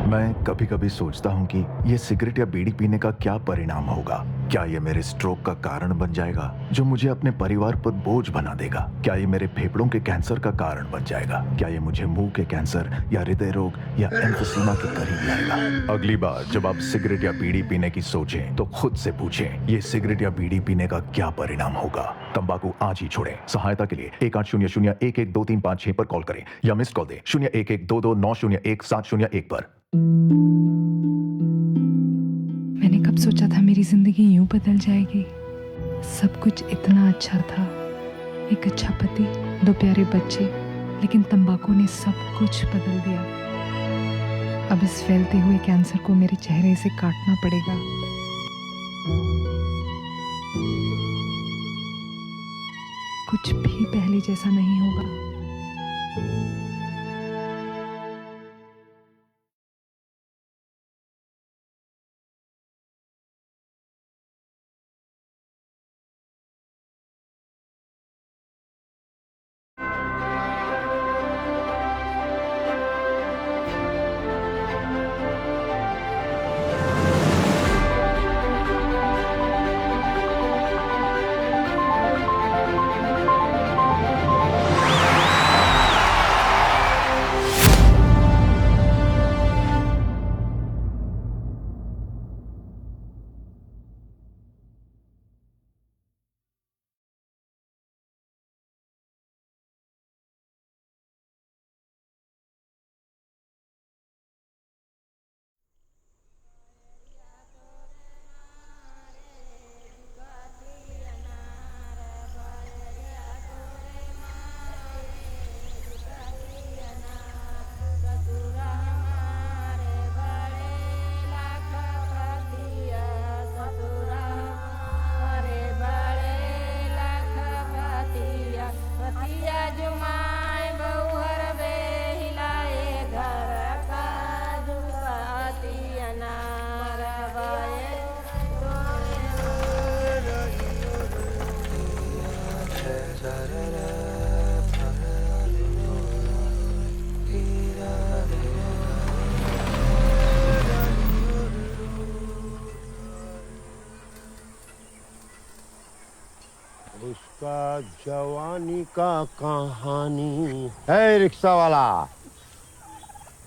मैं कभी कभी सोचता हूँ कि ये सिगरेट या बीड़ी पीने का क्या परिणाम होगा। क्या ये मेरे स्ट्रोक का कारण बन जाएगा जो मुझे अपने परिवार पर बोझ बना देगा? क्या ये मेरे फेफड़ों के कैंसर का कारण बन जाएगा? क्या ये मुझे मुंह के कैंसर या हृदय रोग या एम्फीसीमा के करीब लाएगा? अगली बार जब आप सिगरेट या बीड़ी पीने की सोचें तो खुद से पूछें, ये सिगरेट या बीड़ी पीने का क्या परिणाम होगा? तंबाकू आज ही छोड़ें। सहायता के लिए 1800-112356 पर कॉल करें या मिस्ड कॉल दें 01122901-701 पर। मैंने कब सोचा था मेरी जिंदगी यूं बदल जाएगी। सब कुछ इतना अच्छा था, एक अच्छा पति, 2 प्यारे बच्चे, लेकिन तंबाकू ने सब कुछ बदल दिया। अब इस फैलते हुए कैंसर को मेरे चेहरे से काटना पड़ेगा। कुछ भी पहले जैसा नहीं होगा। उसका जवानी का कहानी है। रिक्शा वाला,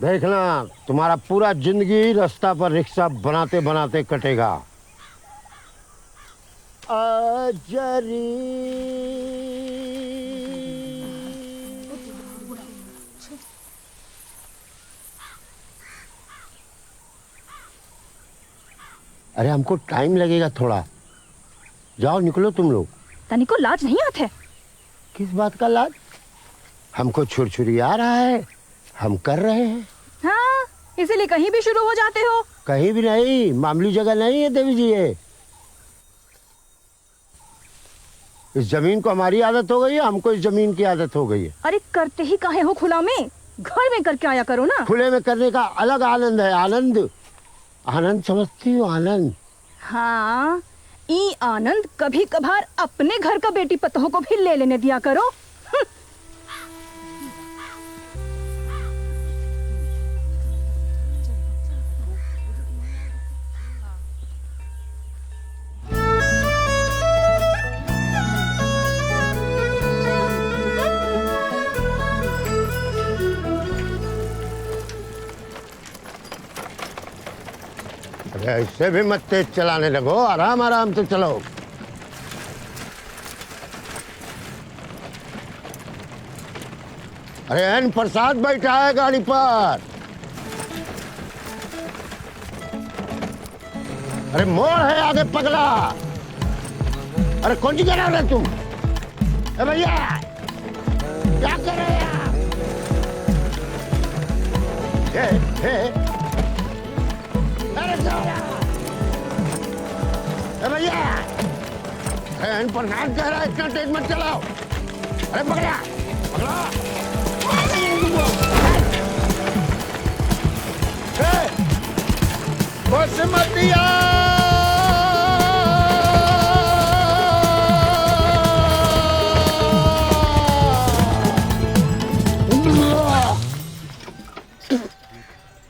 देखना तुम्हारा पूरा जिंदगी रास्ता पर रिक्शा बनाते बनाते कटेगा। अजरी अरे हमको टाइम लगेगा थोड़ा। जाओ निकलो तुम लोग। तनिको लाज नहीं आते? किस बात का लाज? हमको छुरछुरी आ रहा है, हम कर रहे हैं। हाँ, इसीलिए कहीं भी शुरू हो जाते हो। कहीं भी नहीं, मामूली जगह नहीं है देवी जी। ये इस जमीन को हमारी आदत हो गई है, हमको इस जमीन की आदत हो गई है। अरे करते ही काहे हो खुला में? घर में करके आया करो ना। खुले में करने का अलग आनंद है। आनंद, आनंद समझती हो? आनंद। हाँ, ई आनंद कभी कभार अपने घर का बेटी पतोह को भी ले लेने दिया करो। ऐसे भी मत तेज चलाने लगो, आराम आराम से चलो। अरे एन प्रसाद बैठा है गाड़ी पर। अरे मोड़ है आगे पगला। अरे कौन सी करा रहे तुम? भैया क्या कर रहे हैं आप? भैया प्रसाद कह रहा है, इतना तेज मत चलाओ। अरे पकड़ा पकड़ा। बसमतिया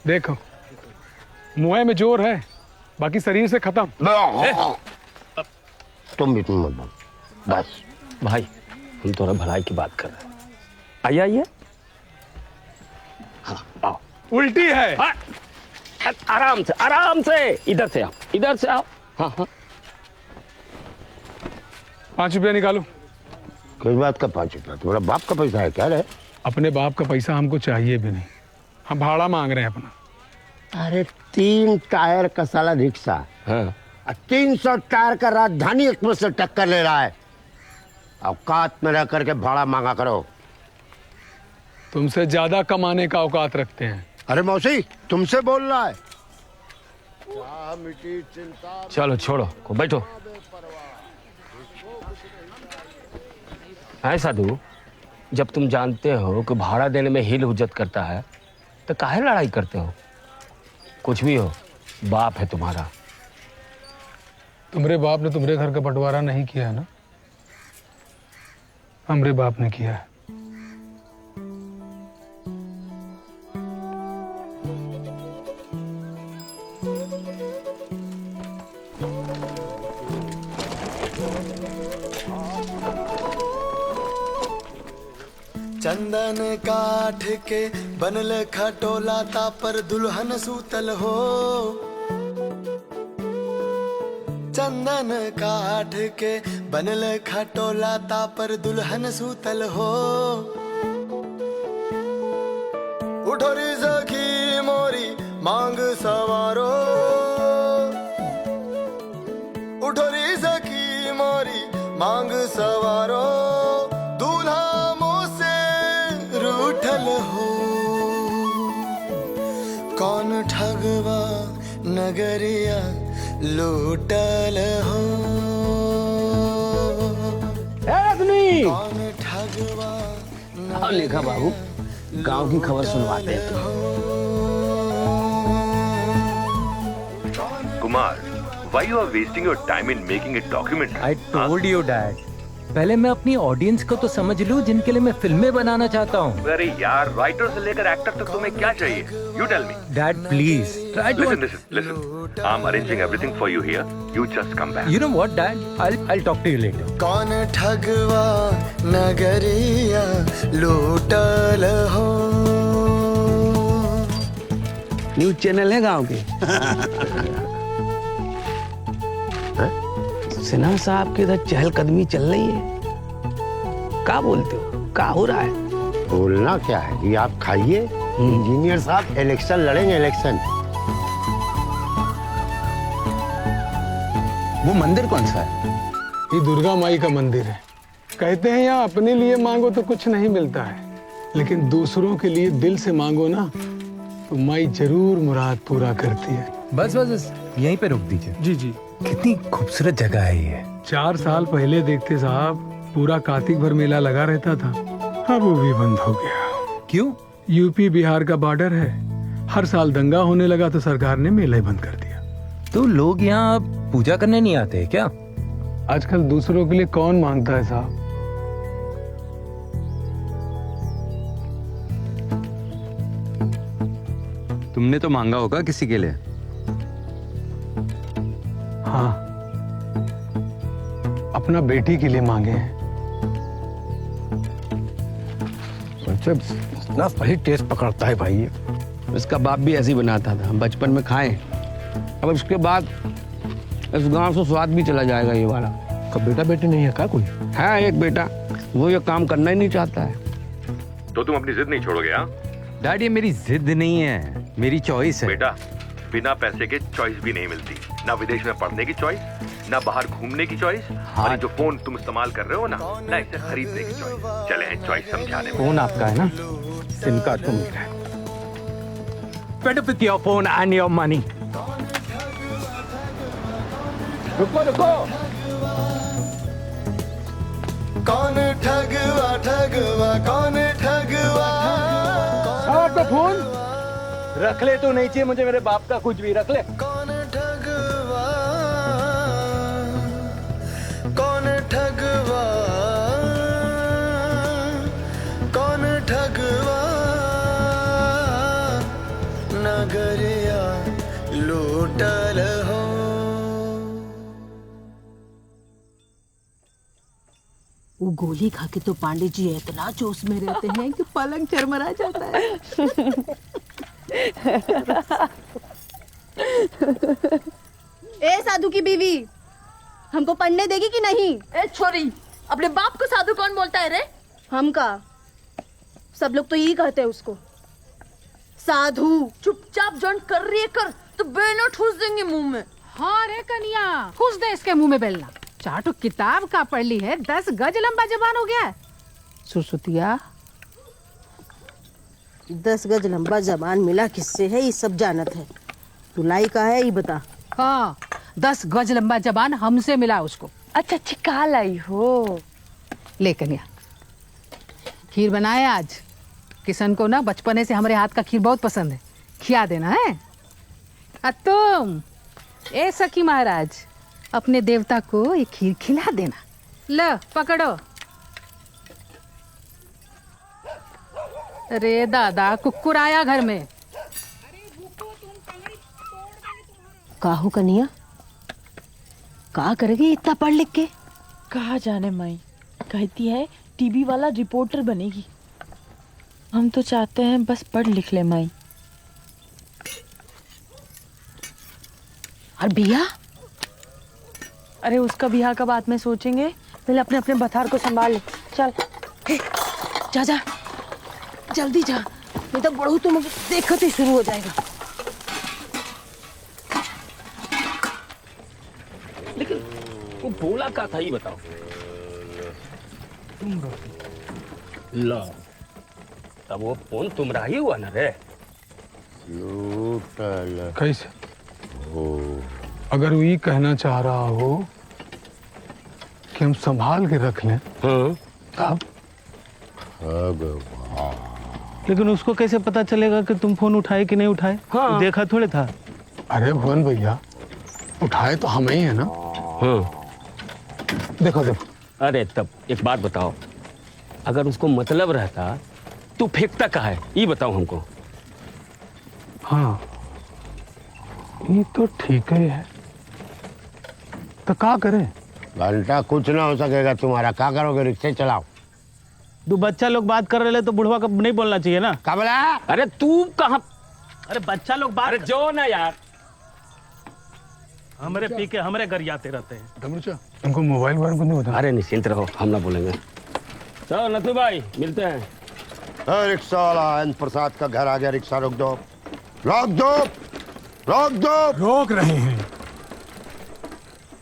देखो मुंह में जोर है, बाकी शरीर से खत्म। तुम भी तुम मत बोल बस। भाई हम थोड़ा भलाई की बात कर रहे हैं। आइए आइए। हाँ आओ। उल्टी है। हाँ, आराम से आराम से। इधर से आओ, इधर से आओ। हाँ हाँ। 5 रुपया निकालो। किस बात का 5 रुपया? तुम्हारा बाप का पैसा है क्या रे? अपने बाप का पैसा हमको चाहिए भी नहीं, हम भाड़ा मांग रहे हैं अपना। अरे 3 टायर का साला रिक्शा हाँ 300 टायर का राजधानी एक्सप्रेस से टक्कर ले रहा है। औकात में रह करके भाड़ा मांगा करो। तुमसे ज्यादा कमाने का औकात रखते हैं। अरे मौसी तुमसे बोल रहा है। चलो छोड़ो को बैठो। है साधु, जब तुम जानते हो कि भाड़ा देने में हिल हुज्जत करता है तो काहे लड़ाई करते हो? कुछ भी हो, बाप है तुम्हारा। तुम्हारे बाप ने तुम्हारे घर का बंटवारा नहीं किया है ना, हमरे बाप ने किया है। चंदन काठ के बनल खटोला तापर दुल्हन सूतल हो। चंदन काठ के बनल खटोला तापर दुल्हन सूतल हो। उठो रे सखी मोरी मांग सवारो। उठो रे सखी मोरी मांग सवारो। दूल्हा रूठल हो। कौन ठगवा नगरिया लूटल हो। कौन ठगवा आओ लेखा बाबू, गांव की खबर सुनवाते हैं तुम्हें। Kumar, why you are wasting your time in making a document? I told you, Dad. पहले मैं अपनी ऑडियंस को तो समझ लूं जिनके लिए मैं फिल्में बनाना चाहता हूँ। अरे यार, राइटर से लेकर एक्टर तक तुम्हें क्या चाहिए? You tell me. Dad, please try to. Listen. I'm arranging everything for you here. You just come back. You know what, Dad? I'll talk to you later. कौन ठगवा नगरिया लूटल हो। न्यूज चैनल है गांव के। सिन्हा साहब के इधर चहलकदमी चल रही है। क्या बोलते हो, क्या हो रहा है? बोलना क्या है कि आप खाइए। इंजीनियर साहब इलेक्शन लड़ेंगे, इलेक्शन। वो मंदिर कौन सा है? ये दुर्गा माई का मंदिर है। कहते हैं यहाँ अपने लिए मांगो तो कुछ नहीं मिलता है, लेकिन दूसरों के लिए दिल से मांगो ना तो माई जरूर मुराद पूरा करती है। बस यहीं पे रोक दीजिए। जी जी। कितनी खूबसूरत जगह है ये। 4 साल पहले देखते साहब, पूरा कार्तिक भर मेला लगा रहता था, अब वो भी बंद हो गया। क्यों? यूपी बिहार का बॉर्डर है, हर साल दंगा होने लगा तो सरकार ने मेला ही बंद कर दिया। तो लोग यहाँ पूजा करने नहीं आते क्या? आजकल दूसरों के लिए कौन मांगता है साहब? तुमने तो मांगा होगा किसी के लिए। हाँ, अपना बेटी के लिए मांगे हैं। इतना सही टेस्ट पकड़ता है भाई ये। इसका बाप भी ऐसे ही बनाता था, हम बचपन में खाए। अब इसके बाद इस गांव से स्वाद भी चला जाएगा ये वाला। कब बेटा बेटी नहीं है क्या? कोई है एक बेटा, वो ये काम करना ही नहीं चाहता है। तो तुम अपनी जिद नहीं छोड़ोगे? हाँ डैड, ये मेरी जिद नहीं है, मेरी चॉइस है। बेटा, बिना पैसे के चॉइस भी नहीं मिलती। ना विदेश में पढ़ने की चॉइस, ना बाहर घूमने की चॉइस, और जो फोन तुम इस्तेमाल कर रहे हो ना इसे खरीदने की चॉइस। चले हैं चॉइस समझाने में। फोन आपका है ना, सिम कार्ड तो मेरा है। Better with your phone and your money. रुको रुको। कौन ठगवा ठगवा कौन ठगवा। आपका फोन रख ले, तो नहीं चाहिए मुझे मेरे बाप का कुछ भी। रख ले। कौन ठगवा कौन ठगवा कौन ठगवा नगरिया लो वो गोली खा के तो पांडे जी इतना जोश में रहते हैं कि पलंग चरमरा जाता है। ए साधु की बीवी, हमको पढ़ने देगी कि नहीं? ए छोरी, अपने बाप को साधु कौन बोलता है रे? हम का सब लोग तो यही कहते हैं उसको, साधु। चुपचाप जॉइन कर रही है कर, तो बेलना ठूस देंगे मुंह में। हाँ रे कन्या, ठूस दे इसके मुंह में बेलना। चाटू किताब का पढ़ ली है, 10 गज लंबा जबान हो गया है। सुरसुतिया, 10 गज लंबा जबान मिला किससे है ये सब जानत है। तू लाई का है ये बता। हाँ, 10 गज लंबा जबान हमसे मिला उसको। अच्छा कहा लाई हो? ले कन्या, खीर बनाए आज। किशन को ना बचपने से हमारे हाथ का खीर बहुत पसंद है, खिया देना है। तुम ए सखी महाराज, अपने देवता को एक खीर खिला देना। लो पकड़ो। अरे दादा, कुक्कुर आया घर में। काहू कन्या, का करेगी इतना पढ़ लिख के? कहा जाने माई, कहती है टीवी वाला रिपोर्टर बनेगी। हम तो चाहते हैं बस पढ़ लिख ले माई। और बिया? अरे उसका बिहार का बाद में सोचेंगे, पहले अपने अपने बथार को संभाल ले। चल जा जा जल्दी जा, नहीं तो बढ़ू तो मुझे देखते ही शुरू हो जाएगा। लेकिन वो बोला क्या था ये बताओ। लो, तब वो फोन तुम्हारा ही हुआ ना रे? कैसे? अगर वो ये कहना चाह रहा हो कि हम संभाल के रख लें, तब लेकिन उसको कैसे पता चलेगा कि तुम फोन उठाए कि नहीं उठाए? हाँ। देखा थोड़े था। अरे भुवन भैया, उठाए तो हम ही है ना। देखो देखो। अरे तब एक बात बताओ, अगर उसको मतलब रहता तो फेंकता कहाँ है ये बताओ हमको। हाँ, ये तो ठीक ही है, तो क्या करें? घंटा कुछ ना हो सकेगा तुम्हारा, क्या करोगे? रिक्शे चलाओ। दो बच्चा लोग बात कर रहे तो बुढ़वा का नहीं बोलना चाहिए ना? क्या बोला? अरे तू कहाँ? अरे बच्चा लोग बात। अरे जो ना यार, हमारे पी के हमारे घर जाते रहते हैं। उनको मोबाइल को नहीं होता। अरे निश्चिंत रहो, हम ना बोलेंगे। चलो नथु भाई, मिलते हैं। रिक्शा वाला एन प्रसाद का घर आ गया, रिक्शा रोक दो, रोक दो, रोक दो। रोक रहे हैं।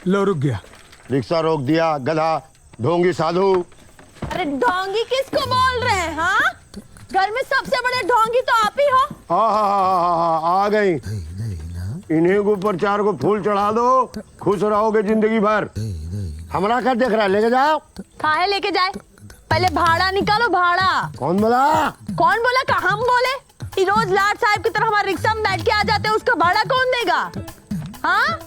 लो रुक गया। रिक्शा रोक दिया, गधा ढोंगी साधु। अरे ढोंगी किसको बोल रहे हैं? हाँ, घर में सबसे बड़े ढोंगी तो आप ही हो। आ गई। इन्हीं के ऊपर 4 को फूल चढ़ा दो, खुश रहोगे जिंदगी भर। हमारा क्या देख रहा है? लेके जाओ। कहाँ है लेके जाए? पहले भाड़ा निकालो, भाड़ा। कौन बोला? कौन बोला? कहाँ हम बोले? ये रोज लाट साहब की तरह हमारे रिक्शा में बैठ के आ जाते हैं, उसका भाड़ा कौन देगा? हाँ,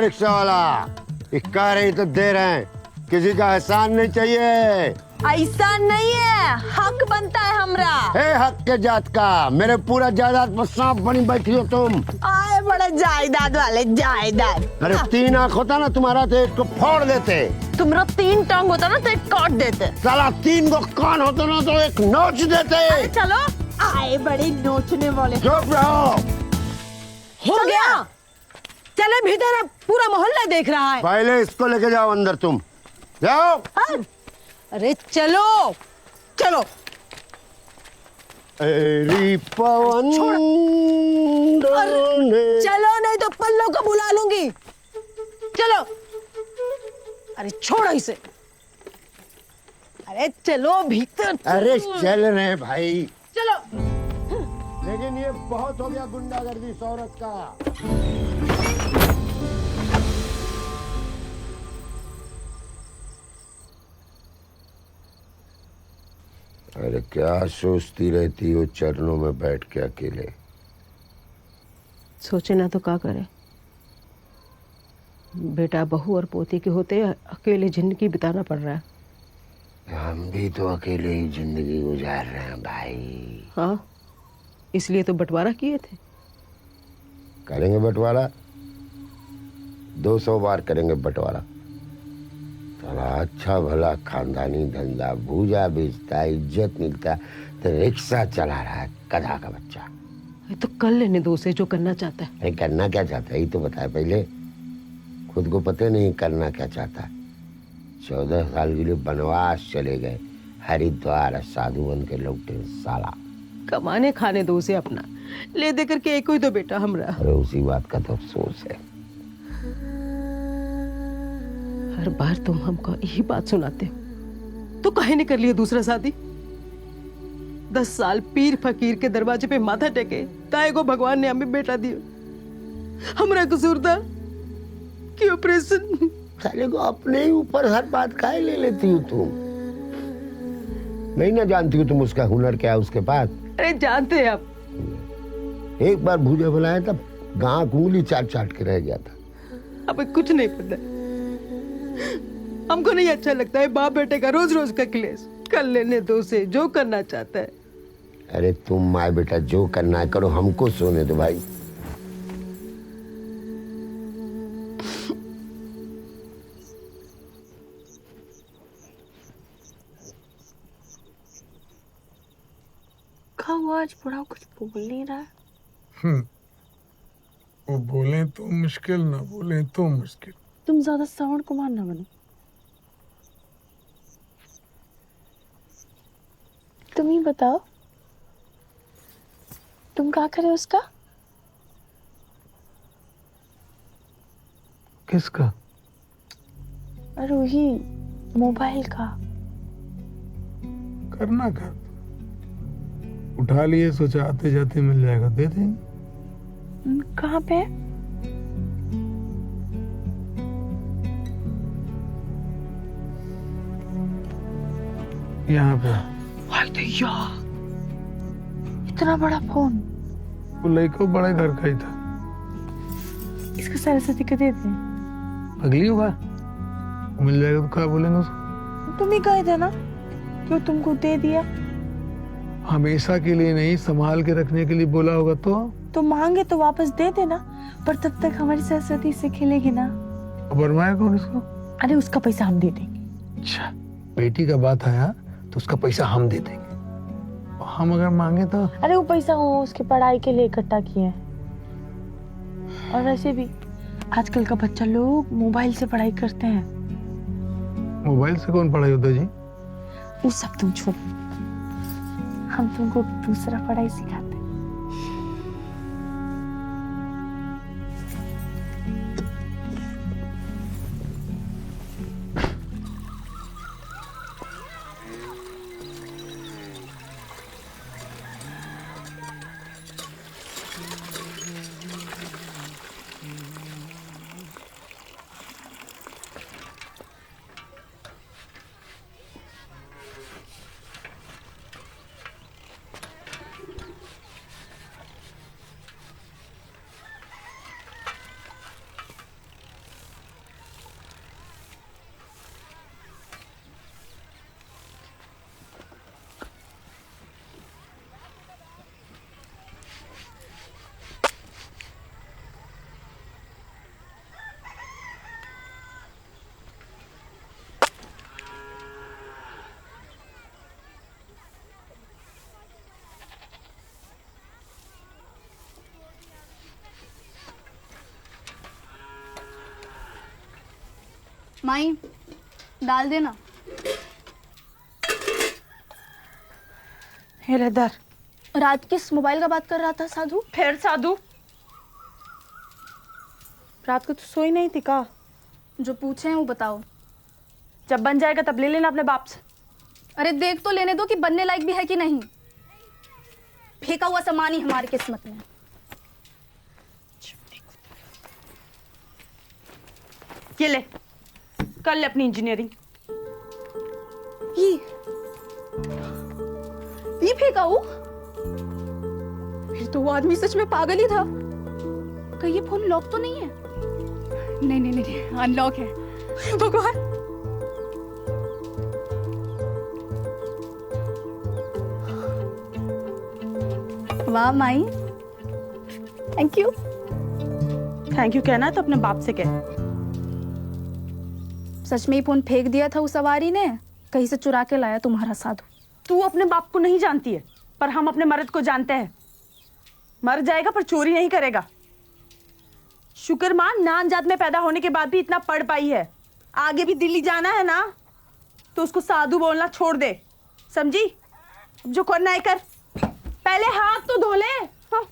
रिक्शा वाला कह रही तो दे रहे हैं, किसी का एहसान नहीं चाहिए। ऐसा नहीं है, हक बनता है हमरा। हक के जात का, मेरे पूरा जायदाद पर सांप बनी बैठी हो तुम। आए बड़े जायदाद वाले, जायदाद। अरे 3 आंख होता ना तुम्हारा तो एक को फोड़ देते। तुम्हारा 3 टांग होता ना तो एक काट देते। साला 3 को कान होता ना तो एक नोच देते। अरे चलो, आए बड़े नोचने वाले। चुप रहो। हो गया, चले भीतर, अब पूरा मोहल्ला देख रहा है। पहले इसको लेके जाओ अंदर, तुम जाओ। अरे चलो चलो। एरी पवन चलो नहीं तो पल्लो को बुला लूंगी। चलो। अरे छोड़ो इसे। अरे चलो भीतर। अरे चल रहे भाई, चलो। लेकिन ये बहुत हो गया गुंडागर्दी इस औरत का। अरे क्या सोचती रहती हो चरणों में बैठ के अकेले? सोचे ना तो क्या करे। बेटा बहू और पोती के होते अकेले जिंदगी बिताना पड़ रहा है। हम भी तो अकेले ही जिंदगी गुजार रहे हैं भाई। हाँ, इसलिए तो बंटवारा किए थे। करेंगे बंटवारा, 200 बार करेंगे बंटवारा। साला अच्छा भला खानदानी धंधा, भूजा बेचता है, इज्जत मिलता है, तो रिक्शा चला रहा है गधा का बच्चा। तो कर लेने दो उसे जो करना चाहता है। अरे करना क्या चाहता है ये तो बताए पहले। खुद को पता नहीं करना क्या चाहता है। 14 साल के लिए वनवास चले गए, हरिद्वार साधु बन के लौटे साला। कमाने खाने दो उसे अपना, ले दे करके एक ही तो बेटा हमरा। अरे उसी बात का तो अफसोस है। हर बार तुम हमको यही बात सुनाते हो, तो काहे ने कर लिया दूसरा शादी? 10 साल पीर फकीर के दरवाजे पे माथा टेके, ताए को भगवान ने हमें बेटा दिया। हमरा कसूर था कि ऑपरेशन। साले को अपने ही ऊपर हर बात काहे ले लेती हो तुम? नहीं ना जानती हो तुम उसका हुनर क्या है उसके पास? अरे जानते हैं आप। एक बार भूजा बुलाया तब गांव उंगली चाट चाट के रह गया था। अब कुछ नहीं पता, हमको नहीं अच्छा लगता है बाप बेटे का रोज रोज का क्लेश। कर लेने दो उसे जो करना चाहता है। अरे तुम माँ बेटा जो करना है करो, हमको सोने दो भाई। हुआ आज बड़ा कुछ बोल नहीं रहा है। वो बोले तो मुश्किल, ना बोले तो मुश्किल। तुम ज्यादा श्रवण कुमार ना बनो। तुम ही बताओ, तुम क्या करे उसका? किसका? अरे वही मोबाइल का। करना क्या? उठा लिए, सोचा आते जाते मिल जाएगा, दे देंगे। कहाँ पे? यहाँ पे। हाय दैया, इतना बड़ा फोन। वो लड़का बड़े घर का ही था। इसका सरस्वती को दे दे। अगली बार मिल जाएगा तो क्या बोलेंगे उसको? तुम ही कहे थे ना क्यों तुमको दे दिया। हमेशा के लिए नहीं, संभाल के रखने के लिए बोला होगा तो मांगे तो वापस दे देना, पर तब तक हमारी सरस्वती से खेलेगी ना। बरमाया कौन इसको? अरे उसका पैसा हम दे देंगे। अच्छा, बेटी का बात आया तो उसका पैसा हम दे देंगे। हम अगर मांगे तो? अरे वो पैसा हो उसकी पढ़ाई के लिए इकट्ठा किए हैं। और वैसे भी आजकल का बच्चा लोग मोबाइल से पढ़ाई करते हैं। मोबाइल से कौन पढ़ाई होता है जी? वो सब तुम छोड़ो, हम तुमको दूसरा पढ़ाई सिखाते हैं। माई डाल देना। हेलेदर, रात किस मोबाइल का बात कर रहा था साधु? फिर साधु? रात को तो सोई नहीं थी का? जो पूछे हैं वो बताओ। जब बन जाएगा तब ले लेना अपने बाप से। अरे देख तो लेने दो कि बनने लायक भी है कि नहीं। फेंका हुआ सामान ही हमारी किस्मत में। ये ले, कर ले अपनी इंजीनियरिंग। ये फेंका हो? फिर तो वो आदमी सच में पागल ही था। कहीं ये फोन लॉक तो नहीं है? नहीं नहीं नहीं, अनलॉक है। भगवान, वाह माई, थैंक यू। थैंक यू कहना है तो अपने बाप से कह। सच में ही फोन फेंक दिया था उस सवारी ने, कहीं से चुरा के लाया तुम्हारा साधु? तू अपने बाप को नहीं जानती है, पर हम अपने मर्द को जानते हैं। मर जाएगा पर चोरी नहीं करेगा। शुक्र मान नान जात में पैदा होने के बाद भी इतना पढ़ पाई है। आगे भी दिल्ली जाना है ना, तो उसको साधु बोलना छोड़ दे, समझी? अब जो करना है कर, पहले हाथ तो धो ले। हाँ।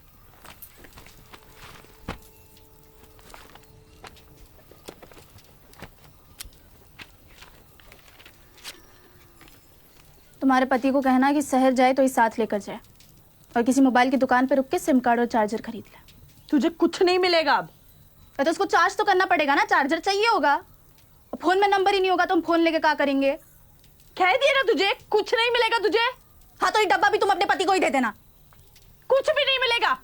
तुम्हारे पति को कहना कि शहर जाए तो इस साथ लेकर जाए, और किसी मोबाइल की दुकान पर रुक के सिम कार्ड और चार्जर खरीद ले। तुझे कुछ नहीं मिलेगा अब। तो उसको चार्ज तो करना पड़ेगा ना, चार्जर चाहिए होगा। फोन में नंबर ही नहीं होगा तो हम फोन लेके क्या करेंगे? कह दिया ना तुझे, कुछ नहीं मिलेगा तुझे। हाँ तो ये डब्बा भी तुम अपने पति को ही दे देना। कुछ भी नहीं मिलेगा।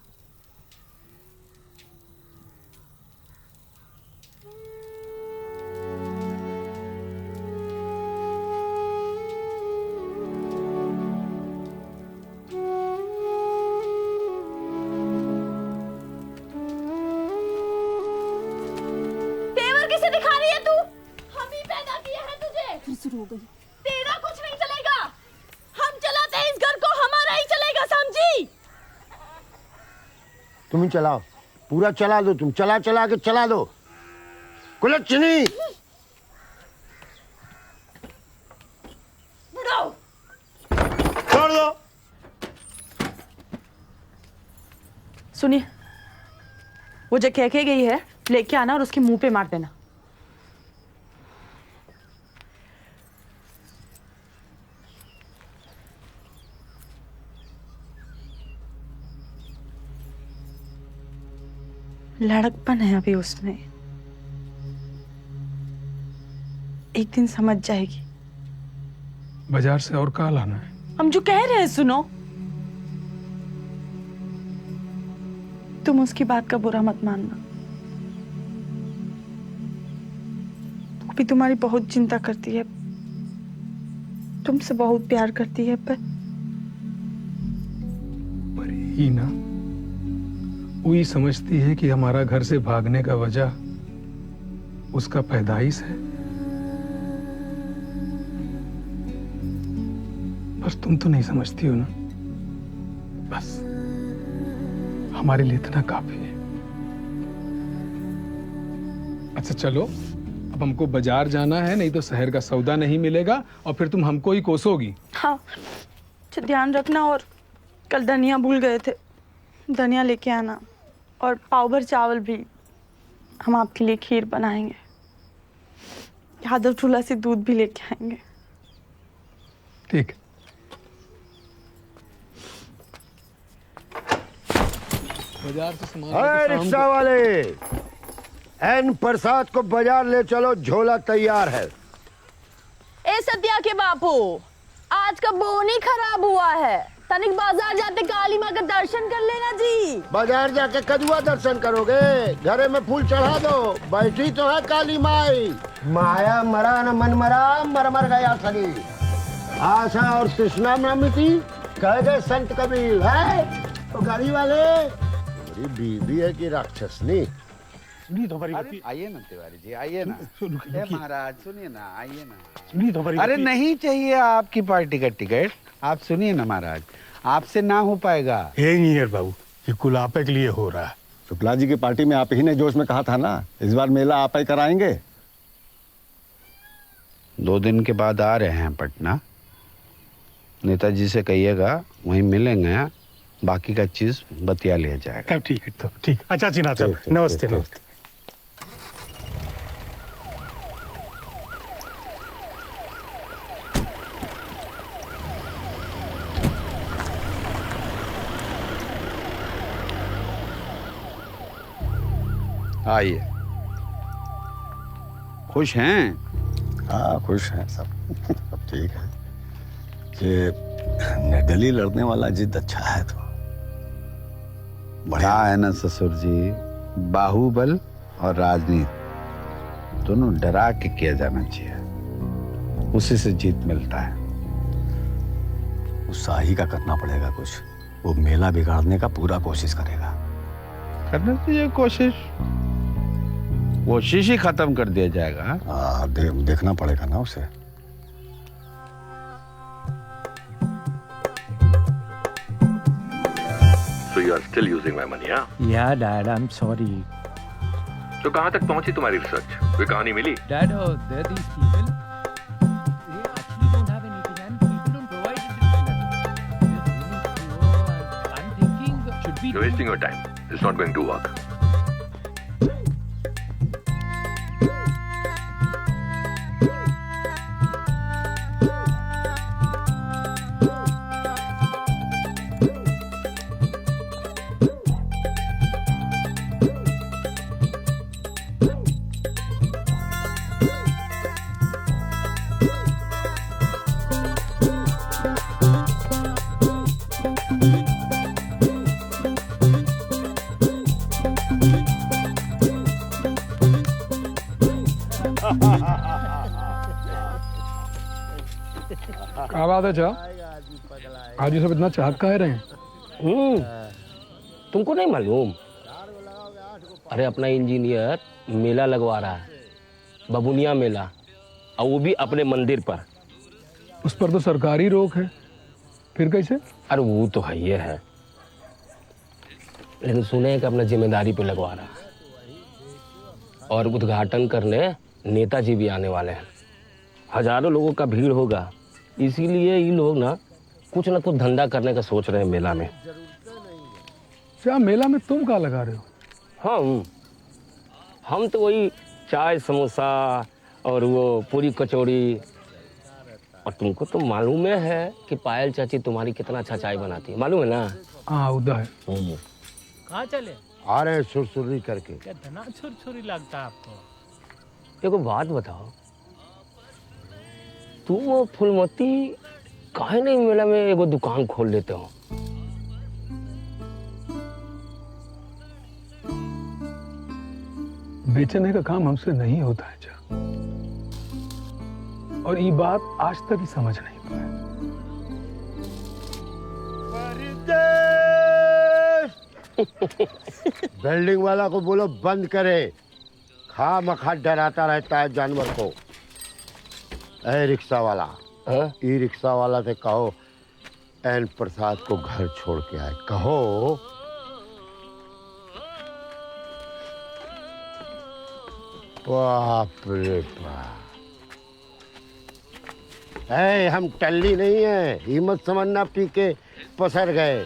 तेवर किसे दिखा रही है तू? हम ही पैदा किया है तुझे। फिर शुरू हो गई। तेरा कुछ नहीं चलेगा। हम चलाते हैं इस घर को, हमारा ही चलेगा, समझी? तुम ही चलाओ, पूरा चला दो, तुम चला चला के चला दो। कुलच्छनी छोड़ दो। सुनिए, वो जो कह के गई है लेके आना और उसके मुंह पे मार देना। लड़कपन है अभी उसमें, एक दिन समझ जाएगी। बाजार से और क्या लाना है? हम जो कह रहे हैं सुनो। तुम उसकी बात का बुरा मत मानना। वो भी तुम्हारी बहुत चिंता करती है, तुमसे बहुत प्यार करती है, पर ही ना, वही समझती है कि हमारा घर से भागने का वजह उसका पैदाइश है। बस तुम तो नहीं समझती हो ना, बस हमारे लिए इतना काफी है। अच्छा चलो, अब हमको बाजार जाना है, नहीं तो शहर का सौदा नहीं मिलेगा और फिर तुम हमको ही कोसोगी। हाँ, अच्छा ध्यान रखना। और कल धनिया भूल गए थे, धनिया लेके आना, और पाव भर चावल भी। हम आपके लिए खीर बनाएंगे, यादव चूल्हा से दूध भी लेके आएंगे। ठीक। बाजार से सामान लेके रिक्शा वाले, एन प्रसाद को बाजार ले चलो, झोला तैयार है। ए सत्या के बापू, आज का बोन ही खराब हुआ है। तनिक बाजार जाते काली माँ का दर्शन कर लेना जी। बाजार जाके कदुआ दर्शन करोगे? घरे में फूल चढ़ा दो, बैठी तो है काली माई। माया मरा न मन मरा, मर मर गया सनी। आशा और तृष्णा न मिटी, कह गए संत कबीर। है तो गाड़ी वाले, मेरी बीवी है कि राक्षसनी? आइए ना तिवारी जी, आइए ना। महाराज सुनिए ना, आइए ना। अरे नहीं चाहिए आपकी पार्टी का टिकट, आप सुनिए ना महाराज, आपसे ना हो पाएगा। इंजीनियर बाबू, ये कुल आप के लिए हो रहा है। शुक्ला जी की पार्टी में आप ही ने जोश में कहा था ना, इस बार मेला आप ही कराएंगे। 2 दिन के बाद आ रहे हैं पटना, नेताजी से कहिएगा वहीं मिलेंगे, बाकी का चीज बतिया लिया जाएगा। ठीक है, तो ठीक। अच्छा चिन्हा, नमस्ते नमस्ते। आइए। खुश हैं? हाँ खुश हैं सब, सब ठीक है। ये निर्दलीय लड़ने वाला जिद अच्छा है तो बढ़िया है ना ससुर जी। बाहुबल और राजनीति दोनों डरा के किया जाना चाहिए, उसी से जीत मिलता है। उस शाही का करना पड़ेगा कुछ, वो मेला बिगाड़ने का पूरा कोशिश करेगा। करना चाहिए कोशिश, कोशिश ही खत्म कर दिया जाएगा। देखना पड़ेगा ना उसे। So you are still using my money, huh? Yeah, Dad, I'm sorry. तो कहाँ तक पहुंची तुम्हारी रिसर्च? कोई कहानी मिली? Dad, there are these people. They actually don't have anything, and people don't provide anything. I'm thinking, should we? You're wasting your time. It's not going to work. क्या बात है चाह? आज ये सब इतना चाहत काहे रहे हैं? तुमको नहीं मालूम? अरे अपना इंजीनियर मेला लगवा रहा है, बबुनिया मेला, और वो भी अपने मंदिर पर। उस पर तो सरकारी रोक है, फिर कैसे? अरे वो तो है ये है, लेकिन सुने कि अपना जिम्मेदारी पे लगवा रहा है। और उद्घाटन करने नेताजी भी आने वाले हैं। हजारों लोगों का भीड़ होगा, इसीलिए ये लोग ना कुछ धंधा करने का सोच रहे हैं मेला में। क्या मेला में तुम क्या लगा रहे हो? हम तो वही चाय समोसा और वो पूरी कचौड़ी। और तुमको तो मालूम है कि पायल चाची तुम्हारी कितना अच्छा चाय बनाती है, मालूम है ना? हाँ उदा है। कहाँ चले? आ रहे सुरसुरी करके। क्या धना छुरछुरी लगता है आपको? देखो बात बताओ, तुम वो फुलमती काहे नहीं मेला में एगो दुकान खोल लेते हो? बेचने का काम हमसे नहीं होता है जा, और ये बात आज तक ही समझ नहीं पाए। बिल्डिंग वाला को बोलो बंद करे, खा मखा डराता रहता है जानवर को। ए रिक्शा वाला, ई रिक्शा वाला से कहो एन प्रसाद को घर छोड़ के आए, कहो। बाप रे बाप, हम टल्ली नहीं है, हिम्मत समझना पी के पसर गए।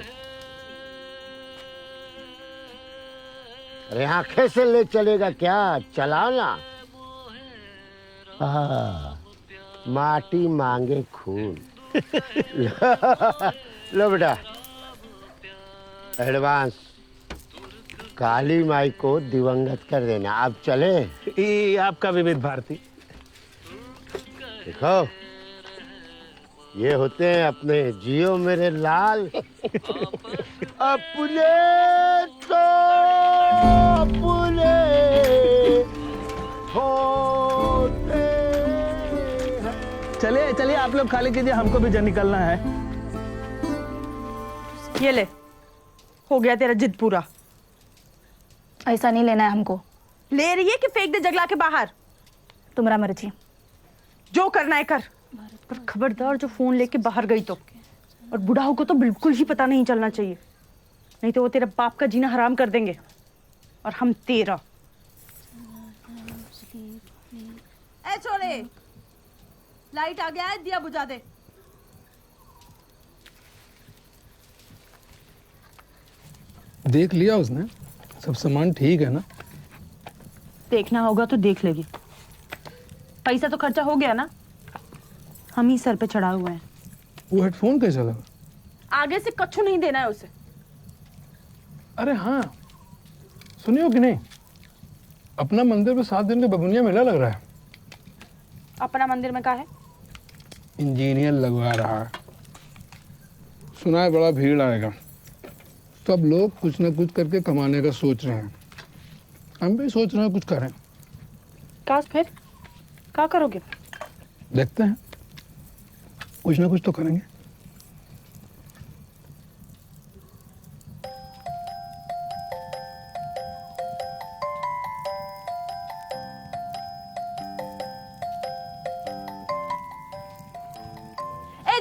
अरे आंखें से ले चलेगा क्या? चलाना। माटी मांगे खून। लो बेटा एडवांस, काली माई को दिवंगत कर देना। आप चले? ये आपका विविध भारती। देखो ये होते हैं अपने जियो मेरे लाल। अपने तो अपने होते हैं। चलिए चलिए आप लोग खाली कीजिए, हमको भी जन निकलना है। ये ले, हो गया तेरा जिद पूरा। ऐसा नहीं लेना है हमको। ले रही है कि फेंक दे जगला के बाहर? तुम्हारा मर्जी, जो करना है कर, पर खबरदार जो फोन लेके बाहर गई तो। और बुढ़ाओं को तो बिल्कुल ही पता नहीं चलना चाहिए, नहीं तो वो तेरे बाप का जीना हराम कर देंगे और हम तेरा। ए छोरे, लाइट आ गया है, दिया बुझा दे। देख लिया उसने? सब सामान ठीक है ना? देखना होगा तो देख लेगी। पैसा तो खर्चा हो गया ना, हम ही सर पे चढ़ा हुए हैं। वो हेडफोन कैसा लगा? आगे से कछु नहीं देना है उसे। अरे हाँ, सुनियो कि नहीं, अपना मंदिर में 7 दिन का बबुनिया मेला लग रहा है। अपना मंदिर में कहा है? इंजीनियर लगवा रहा है, सुना है बड़ा भीड़ आएगा। सब लोग कुछ ना कुछ करके कमाने का सोच रहे हैं, हम भी सोच रहे हैं कुछ करें। काश फिर क्या करोगे? देखते हैं, कुछ ना कुछ तो करेंगे।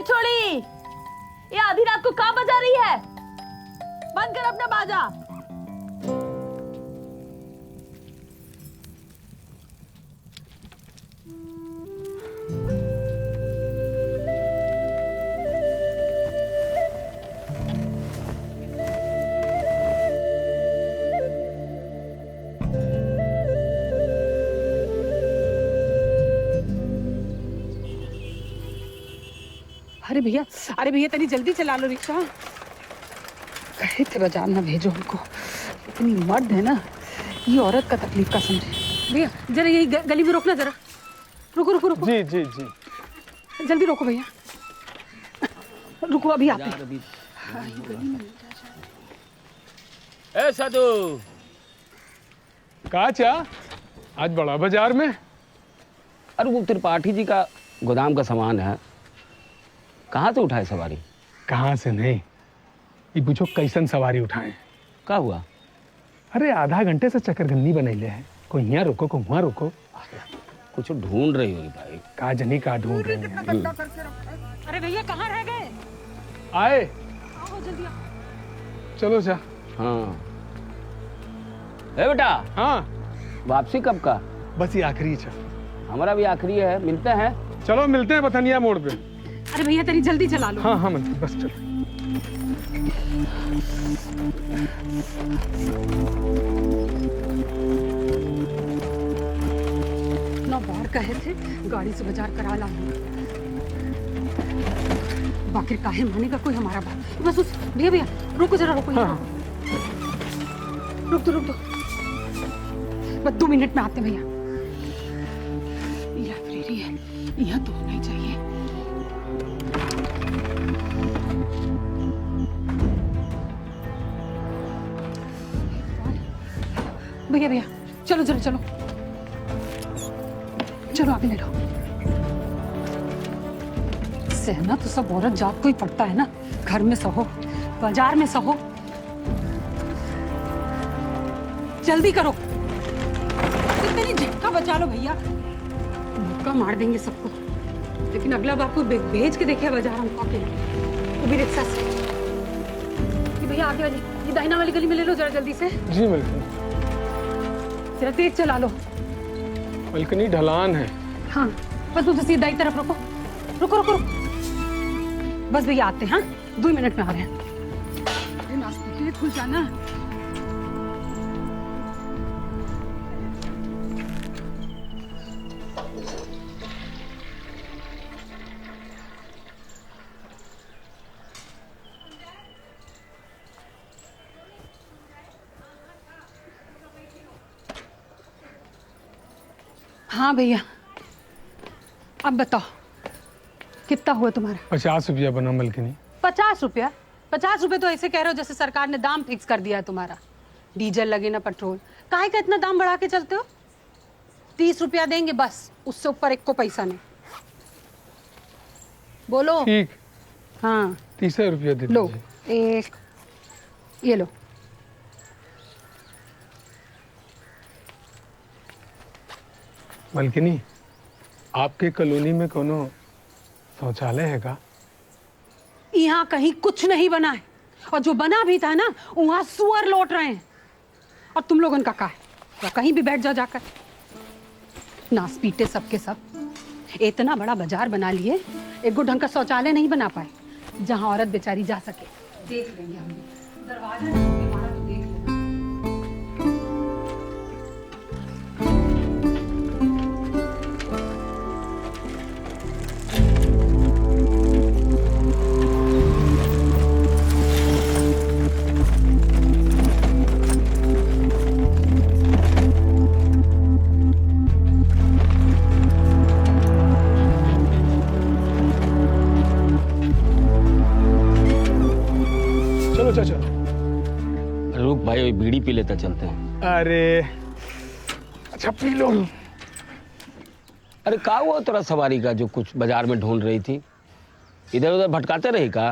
छोड़ी, ये आधी रात को कहाँ बजा रही है? बंद कर अपना बाजा। अरे भैया तनी जल्दी चला लो रिक्शा। कहे थे बाजार ना भेजो हमको, इतनी मर्द है ना, ये औरत का तकलीफ का समझे। भैया जरा यही गली में रोकना जरा। रुको रुको रुको। जी जी जी जल्दी रोको भैया। रुको अभी आते हैं। ए साधु, कहा चा आज बड़ा बाजार में? अरे वो त्रिपाठी जी का गोदाम का सामान है, कहाँ से उठाए सवारी? कहाँ से नहीं, ये पूछो कैसन सवारी उठाए। क्या हुआ? अरे आधा घंटे से चक्करगंदी बनैले है, कोई यहाँ रुको कोई वहाँ रुको। कुछ ढूंढ रही होगी भाई। कहा जनी कहा ढूंढ रही है। अरे भैया कहाँ रह गए? आए आओ जल्दी आओ। चलो चा। हाँ ए बेटा। हाँ वापसी कब का? बस ये आखिरी चा। हमारा भी आखिरी है, मिलते हैं। चलो मिलते हैं बथनिया मोड़ पे। अरे भैया तेरी जल्दी चला लो। हाँ हाँ मंत्री बस चलो। ना बाहर कहे थे गाड़ी से बाजार करा ला, बाकी काहे मानेगा कोई हमारा बात। बस उस भैया भैया रुको जरा रुको। हाँ। रुक दो बस 2 मिनट में आते भैया। लाइब्रेरी है, यहाँ तो होना ही चाहिए। भैया भैया चलो जरा चलो चलो आगे ले लो। सहना तो सब औरत जात को ही पड़ता है ना, घर में सहो बाजार में सहो। जल्दी करो, इतनी झटका बचा लो भैया, धक्का मार देंगे सबको। लेकिन अगला बार को भेज के देखे बाजार हमको अकेले, वो भी रिक्शा से। ये भैया आगे वाली ये दाहिना वाली गली में ले लो जरा जल्दी से। जी बिल्कुल। जरा तेज चला लो। बल्कनी ढलान है। हाँ बस उधर से दाई तरफ रुको रुको रुको रुको। बस भैया आते हैं। हाँ 2 मिनट में आ रहे हैं। अरे नाश्ते के लिए खुल जाना। हाँ भैया अब बताओ कितना हुआ तुम्हारा? 50 रुपया बना मलकिनी। 50 रुपया? 50 रुपए तो ऐसे कह रहे हो जैसे सरकार ने दाम फिक्स कर दिया है तुम्हारा। डीजल लगे ना पेट्रोल, काहे का इतना दाम बढ़ा के चलते हो? 30 रुपया देंगे बस, उससे ऊपर एक को पैसा नहीं। बोलो। ठीक। हाँ 30 रुपया दे लो। एक ये लो। मलकिनी आपके कॉलोनी में कोनो शौचालय है का? यहाँ कहीं कुछ नहीं बना है, और जो बना भी था ना वहां सुअर लौट रहे हैं। और तुम लोगों का क्या है? या कहीं भी बैठ जाओ जाकर। नास पीटे सबके सब। इतना बड़ा बाजार बना लिए, एक गो ढंग का शौचालय नहीं बना पाए जहां औरत बेचारी जा सके। देख लेंगे हम भी। दरवाजा हमारा तो देख लेंगे। चाचा रुक भाई, बीड़ी पी लेता चलते हैं। अरे अच्छा पी लो। अरे क्या हुआ तेरा सवारी का जो कुछ बाजार में ढूंढ रही थी? इधर उधर भटकाते रही का?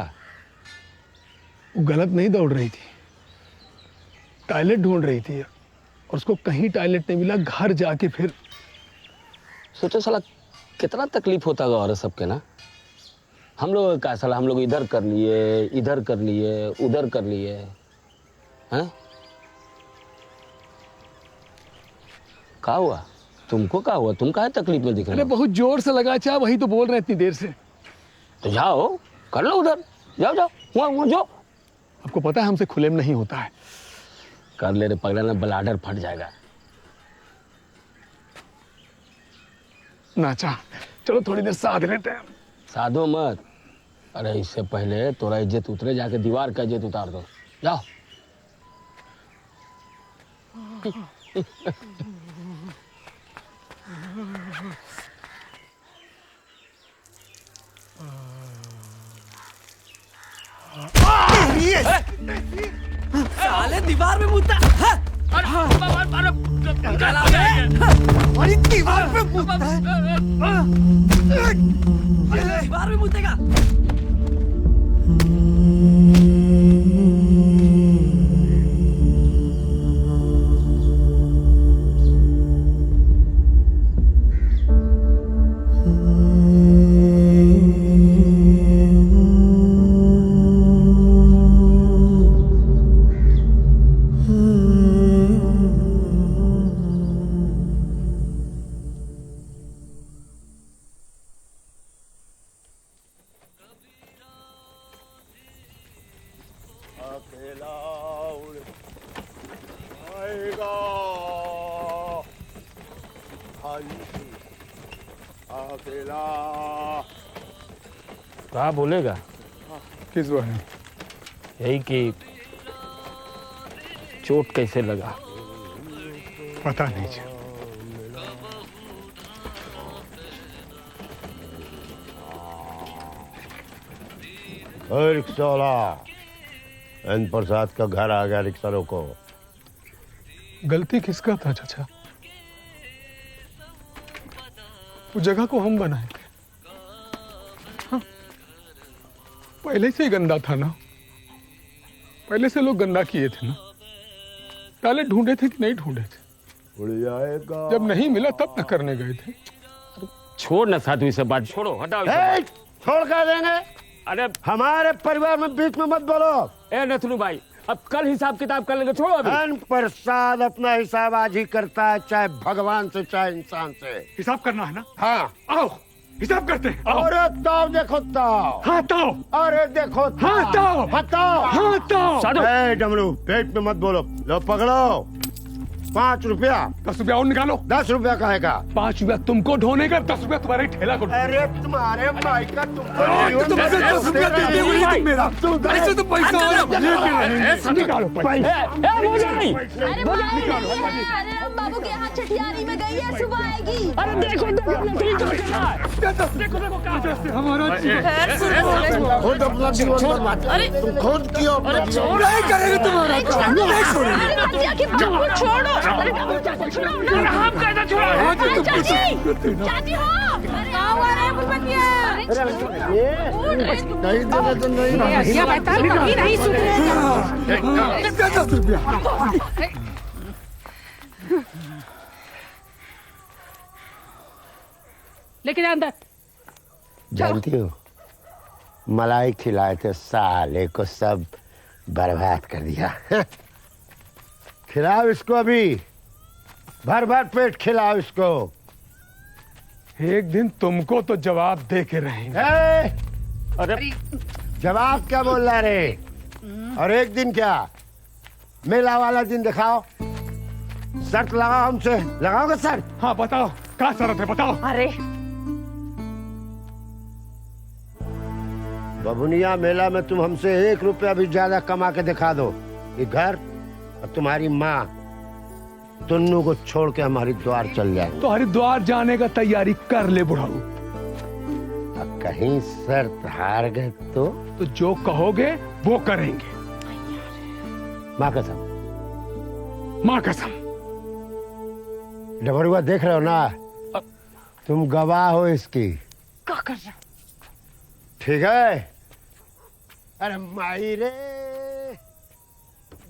वो गलत नहीं दौड़ रही थी, टॉयलेट ढूंढ रही थी और उसको कहीं टॉयलेट नहीं मिला। घर जाके फिर सोचो साला कितना तकलीफ होता होगा औरत सबके ना। हम लोग का साला हम लोग इधर कर लिए, इधर कर लिए, उधर कर लिए हैं? क्या हुआ तुमको? क्या हुआ? तुम काहे तकलीफ में दिख रहे अरे हो? बहुत जोर से लगा चाह, वही तो बोल रहे इतनी देर से। तो जाओ कर लो उधर, जाओ जाओ वहाँ जाओ। आपको पता है हमसे खुले में नहीं होता है। कर ले रे पगला, ना ब्लाडर फट जाएगा। ना चाह, चलो थोड़ी देर साध लेते हैं। साधो मत, अरे इससे पहले तोरा इज्जत उतरे, जाके दीवार का इज्जत उतार दो, जाओ। साले दीवार में मुद्दा। अरे दीवार पे मुद्दा है। दीवार में मुद्देगा। क्या बोलेगा? किस बारे में? यही कि चोट कैसे लगा? पता नहीं जी। रिक्शा वाला, एन प्रसाद का घर आ गया, रिक्शा रोको। गलती किसका था चाचा? उस जगह को हम बनाए थे। हाँ? पहले से ही गंदा था ना, पहले से लोग गंदा किए थे ना। पहले ढूंढे थे कि नहीं ढूंढे थे? जब नहीं मिला तब न करने गए थे। छोड़ ना साधु से बात, छोड़ो, हटाओ। छोड़ कर देंगे? अरे हमारे परिवार में बीच में मत बोलो। ए नथुनु भाई, अब कल हिसाब किताब कर लेंगे, छोड़ो अभी। प्रसाद अपना हिसाब आज ही करता है, चाहे भगवान से चाहे इंसान से। हिसाब करना है ना? हाँ आओ हिसाब करते हैं। अरे ताओ देखो ताओ। हाँ ताओ। अरे देखो हाँ ताओ। हाँ ताओ। हाँ ताओ। ए डमरू, पेट में मत बोलो। लो पकड़ो, 5 रुपया। 10 रुपया और निकालो। 10 रुपया कहेगा। 5 रुपया तुमको ढोने का, 10 रुपया तुम्हारे ठेला को। अरे तुम्हारे भाई का तुमको 10 रुपया देते हुए तुम मेरा ऐसे तो पैसा निकालो। बाबू के यहाँ छठियारी में गई है, सुबह आएगी। अरे देखो देखो हमारा खुद अपना जीवन बर्बाद। अरे तुम खुद क्यों? नहीं करेंगे तुम्हारा काम, नहीं छोड़ेंगे। छोड़ो। हम कैसे छोड़ो? चाची हो, अरे आओ, अरे बुलबतिया। नहीं देना तो नहीं। ये बता, कभी नहीं सुधरेगा। 10 रुपया। लेकिन अंदर जानती हो, मलाई खिलाए थे, साले को सब बर्बाद कर दिया। खिलाओ इसको, अभी भर भर पेट खिलाओ इसको। एक दिन तुमको तो जवाब दे के रहेंगे। अरे जवाब क्या बोल रहा रे? और एक दिन क्या, मेला वाला दिन दिखाओ। शर्त लगाओ हमसे, लगाओगे शर्त? हाँ बताओ, क्या शर्त है बताओ। अरे बबुनिया, मेला में तुम हमसे 1 रुपया भी ज्यादा कमा के दिखा दो, ये घर और तुम्हारी माँ दोनों को छोड़ के हमारी द्वार चल जाएंगे। तो हरिद्वार जाने का तैयारी कर ले बुढ़ाऊ। अब कहीं शर्त हार गए तो जो कहोगे वो करेंगे। माँ कसम। माँ कसम। डबरुआ देख रहे हो ना, तुम गवाह हो इसकी। क्या कर रहा? ठीक है। अरे माई रे,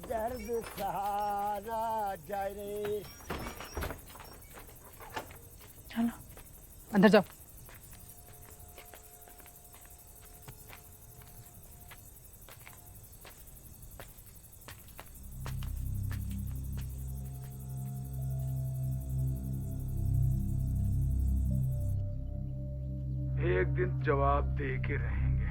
दर्द सहारा जाए रे। चलो अंदर जाओ। एक दिन जवाब दे के रहेंगे।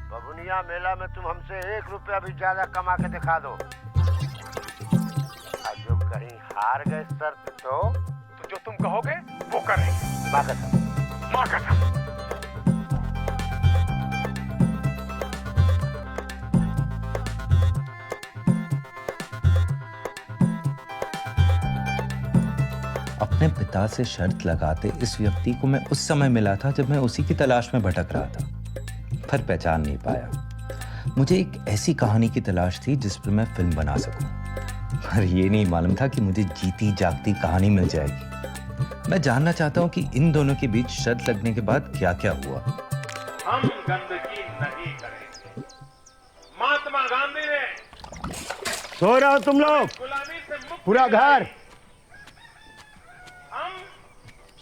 बबुनिया मेला में तुम हमसे 1 रुपया भी ज्यादा कमा के दिखा दो, और जो कहीं हार गए शर्त तो जो तुम कहोगे वो करेंगे। माँ कसम। माँ कसम। अपने पिता से शर्त लगाते इस व्यक्ति को मैं उस समय मिला था जब मैं उसी की तलाश में भटक रहा था, पर पहचान नहीं पाया। मुझे एक ऐसी कहानी की तलाश थी जिस पर मैं फिल्म बना सकूं, पर ये नहीं मालूम था कि मुझे जीती जागती कहानी मिल जाएगी। मैं जानना चाहता हूं कि इन दोनों के बीच शर्त लगने के बाद क्या क्या हुआ। हम गंदगी नहीं करेंगे। महात्मा गांधी ने सो रहे हो तुम लोग, पूरा घर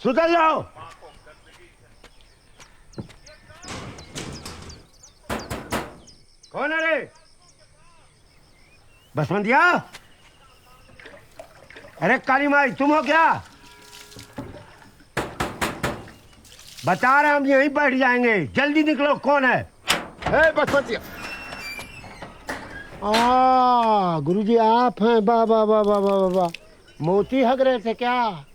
सुधर जाओ। कौन है रे? बसवंतिया? अरे काली माई तुम हो क्या? बता रहे हम यहीं बैठ जाएंगे, जल्दी निकलो। कौन है? बसवंतिया। गुरुजी आप हैं? वाह वाह वाह वाह वाह वाह। मोती हग रहे थे क्या?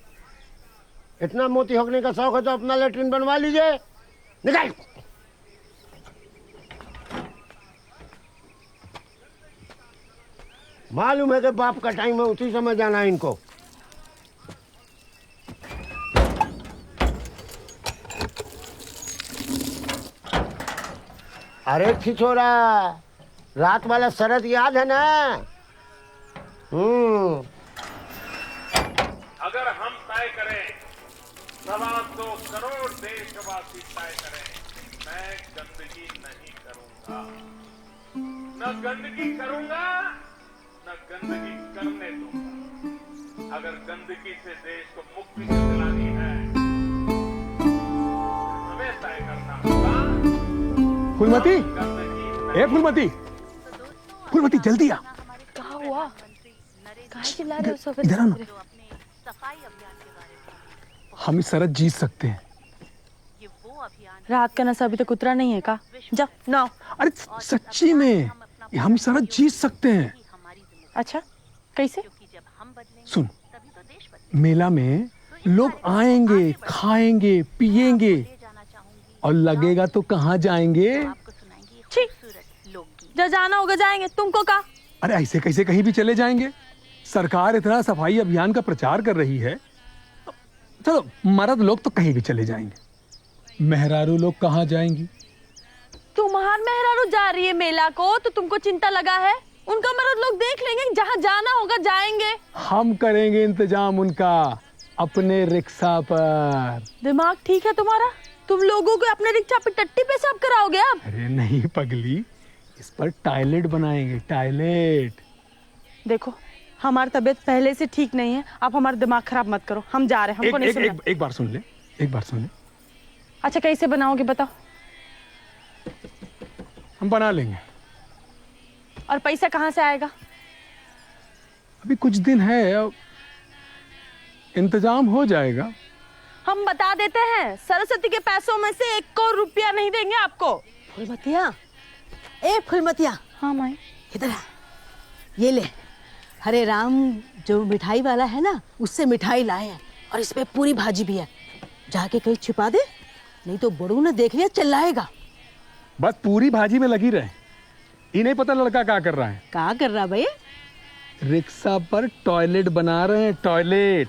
इतना मोती हगने का शौक है तो अपना लेटरिन बनवा लीजिए। निकाल। मालूम है कि बाप का टाइम है, उसी समय जाना है इनको। अरे छिछोरा, रात वाला शरत याद है ना? अगर हम तय करें, 2.25 करोड़ देशवासी तय करें, मैं गंदगी नहीं करूंगा। न गंदगी करूंगा, न गंदगी करने दूंगा। अगर गंदगी से देश को मुक्ति दिलानी है, हमें तय करना होगा। फूलमती, ए फूलमती, फूलमती जल्दी आ। कहाँ हुआ? कहाँ चिल्ला रहे हो सोफे? इधर आ ना। हम इस शरत जीत सकते हैं। रात का नशा अभी तक उतरा नहीं है का? जा ना। अरे सच्ची में हम इस शरत जीत सकते हैं। अच्छा कैसे? सुन, मेला में लोग आएंगे, खाएंगे, पिएंगे और लगेगा तो कहाँ जाएंगे? जा जाना होगा जाएंगे, तुमको का? अरे ऐसे कैसे कहीं भी चले जाएंगे? सरकार इतना सफाई अभियान का प्रचार कर रही है, चलो मर्द लोग तो कहीं भी चले जाएंगे, मेहरारू लोग कहाँ जाएंगी? तुम्हार मेहरारू जा रही है मेला को तो तुमको चिंता लगा है? उनका मर्द लोग देख लेंगे, जहाँ जाना होगा जाएंगे। हम करेंगे इंतजाम उनका अपने रिक्शा पर। दिमाग ठीक है तुम्हारा? तुम लोगों को अपने रिक्शा पे टट्टी पेशाब कराओगे आप? अरे नहीं पगली, इस पर टॉयलेट बनाएंगे, टॉयलेट। देखो हमारी तबीयत पहले से ठीक नहीं है, आप हमारा दिमाग खराब मत करो। हम जा रहे हैं, हमको नहीं सुनना। एक बार सुन ले, एक बार सुन ले। अच्छा कैसे बनाओगे बताओ? हम बना लेंगे। और पैसा कहाँ से आएगा? अभी कुछ दिन है, इंतजाम हो जाएगा। हम बता देते हैं, सरस्वती के पैसों में से 1 करोड़ रुपया नहीं देंगे आपको। फुलमतिया, ए फुलमतिया। हाँ माई। इधर आ, ये ले। हरे राम जो मिठाई वाला है ना, उससे मिठाई लाए हैं और इस पे पूरी भाजी भी है। जाके कहीं छिपा दे, नहीं तो बड़ू ने देख लिया चिल्लाएगा। बस पूरी भाजी में लगी रहे, इन्हें पता लड़का क्या कर रहा है। क्या कर रहा भाई? रिक्शा पर टॉयलेट बना रहे हैं, टॉयलेट।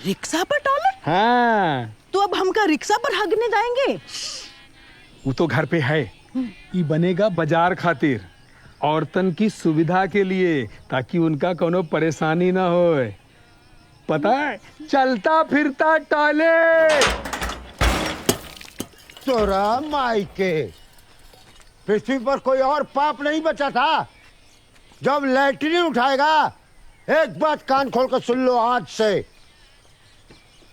रिक्शा पर टॉयलेट? हाँ। तो अब हम का रिक्शा पर हगने जाएंगे? वो तो घर पे है, ये बनेगा बाजार खातिर, औरतन की सुविधा के लिए, ताकि उनका कोनो परेशानी ना हो। पता है, चलता फिरता टॉयलेट। तोरा माई के, पृथ्वी पर कोई और पाप नहीं बचा था। जब लैट्रिन उठाएगा, एक बात कान खोल कर सुन लो आज से,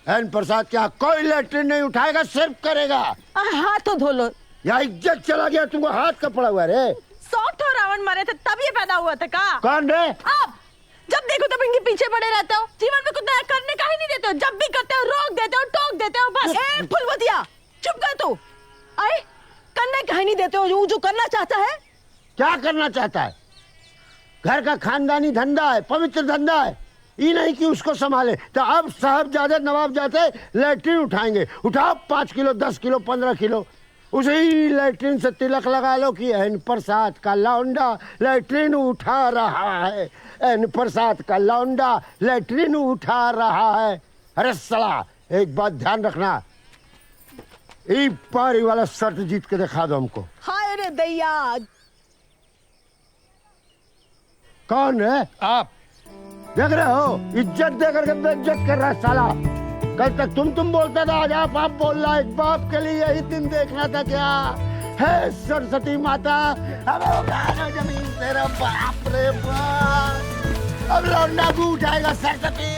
एन प्रसाद क्या कोई लेटरिन नहीं उठाएगा, सिर्फ करेगा। हाथ तो धो लो। या इज्जत चला गया, तुमको हाथ का पड़ा हुआ रे। 100 तो रावण मारे थे तब ये पैदा हुआ था का? कौन रे? आप जब देखो तब इनके पीछे पड़े रहते हो, जीवन में कुछ नया करने का ही नहीं देते हो। जब भी करते हो रोक देते हो, टोक देते हो बस। ए फुलवतिया चुप कर तू। आए करने का ही नहीं देते हो जो करना चाहता है। क्या करना चाहता है? घर का खानदानी धंधा है, पवित्र धंधा है, ये नहीं कि उसको संभाले। तो अब साहबजादे नवाबजादे लैट्रिन उठाएंगे। उठाओ 5 किलो 10 किलो 15 किलो, उसी लैट्रिन से तिलक लगा लो कि एन प्रसाद का लौंडा लैट्रिन उठा रहा है, एन प्रसाद का लौंडा लैट्रिन उठा रहा है। अरे साला एक बात ध्यान रखना, एक पारी वाला शर्त जीत के दिखा दो हमको। हाय रे दैया। कौन है? आप देख रहे हो, इज्जत देकर के बेइज्जत कर रहा है साला। कल तक तुम बोलता था, आज आप बोल रहा है। एक बाप के लिए यही दिन देखना था क्या? है सरस्वती माता, अब उठाना जमीन तेरा बाप रे बाप। अब लौंडा भी उठाएगा सरस्वती।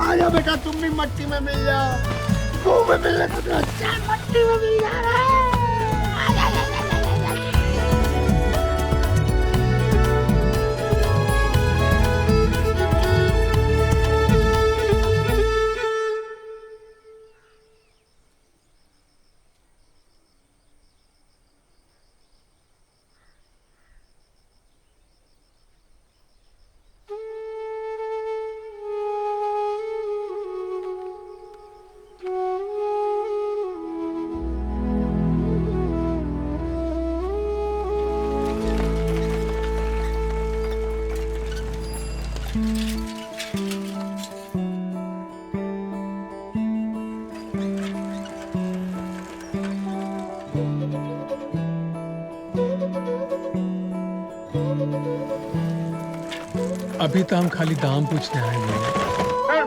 आजा बेटा तुम भी मट्टी में मिल जाओ, मुंह में मिलने को तो अच्छा मट्टी में मिल जा रहा है। अभी तो हम खाली दाम पूछने आए हैं।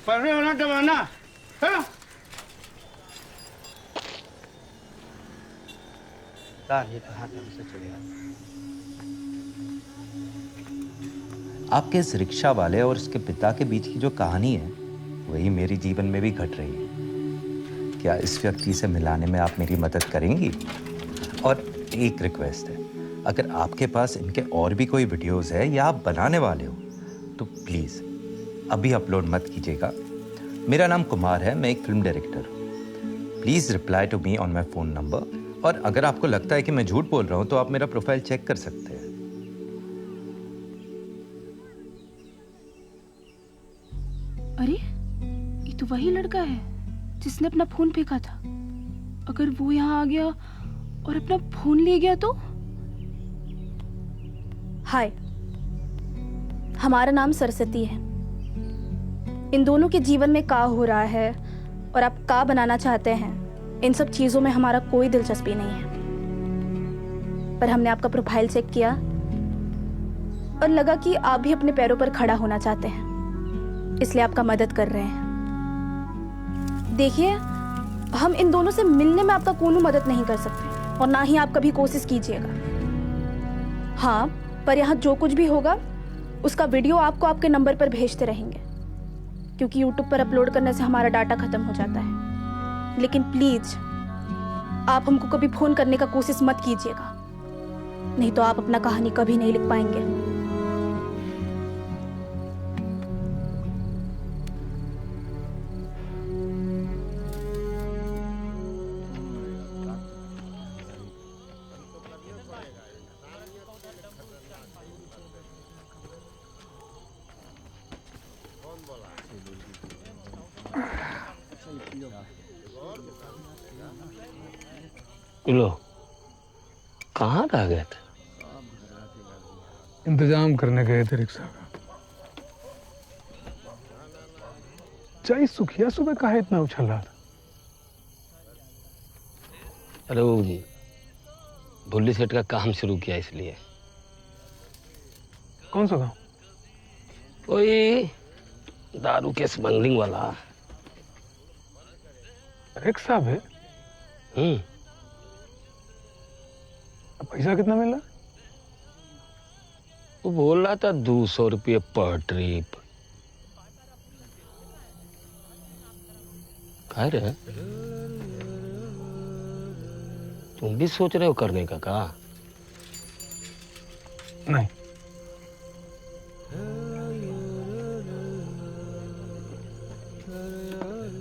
पढ़ने वाला जमाना है। आपके इस रिक्शा वाले और उसके पिता के बीच की जो कहानी है वही मेरे जीवन में भी घट रही है। क्या इस व्यक्ति से मिलाने में आप मेरी मदद करेंगी? और एक रिक्वेस्ट है, अगर आपके पास इनके और भी कोई वीडियोस है या आप बनाने वाले हो तो प्लीज़ अभी अपलोड मत कीजिएगा। मेरा नाम कुमार है, मैं एक फिल्म डायरेक्टर हूँ। Please reply to me on my phone number. और अगर आपको लगता है कि मैं झूठ बोल रहा हूँ तो आप मेरा प्रोफाइल चेक कर सकते हैं। अरे ये तो वही लड़का है जिसने अपना फोन फेंका था। अगर वो यहाँ आ गया और अपना फोन ले गया तो? हाय, हमारा नाम सरस्वती है। इन दोनों के जीवन में का हो रहा है और आप का बनाना चाहते हैं, इन सब चीजों में हमारा कोई दिलचस्पी नहीं है। पर हमने आपका प्रोफाइल चेक किया और लगा कि आप भी अपने पैरों पर खड़ा होना चाहते हैं, इसलिए आपका मदद कर रहे हैं। देखिए, हम इन दोनों से मिलने में आपका कोई मदद नहीं कर सकते और ना ही आप कभी कोशिश कीजिएगा। हाँ, पर यहाँ जो कुछ भी होगा उसका वीडियो आपको आपके नंबर पर भेजते रहेंगे, क्योंकि YouTube पर अपलोड करने से हमारा डाटा खत्म हो जाता है। लेकिन प्लीज आप हमको कभी फोन करने का कोशिश मत कीजिएगा, नहीं तो आप अपना कहानी कभी नहीं लिख पाएंगे। लो, कहाँ रह गए थे? इंतजाम करने गए थे रिक्शा का। चाय सुखिया सुबह कहा इतना उछल रहा था? अरे वो भुल्ली सेठ का काम शुरू किया इसलिए। कौन सा काम? कोई दारू के स्मगलिंग वाला। रिक्शा पे? पैसा कितना मिल रहा? वो बोल रहा था 200 रुपये पर ट्रिप। खैर है, तुम भी सोच रहे हो करने का? नहीं।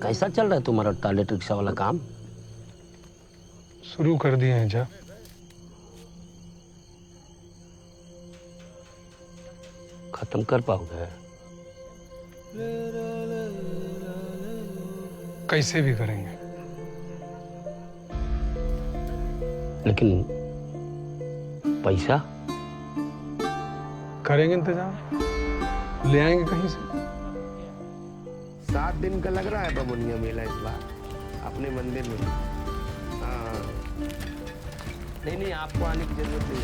कैसा चल रहा है तुम्हारा टॉयलेट रिक्शा वाला काम? शुरू कर दिए हैं जा। खत्म कर पाओगे? कैसे भी करेंगे। लेकिन पैसा? करेंगे इंतजाम, ले आएंगे कहीं से। 7 दिन का लग रहा है बमुनिया मेला इस बार अपने मंदिर में। हाँ, नहीं आपको आने की जरूरत नहीं।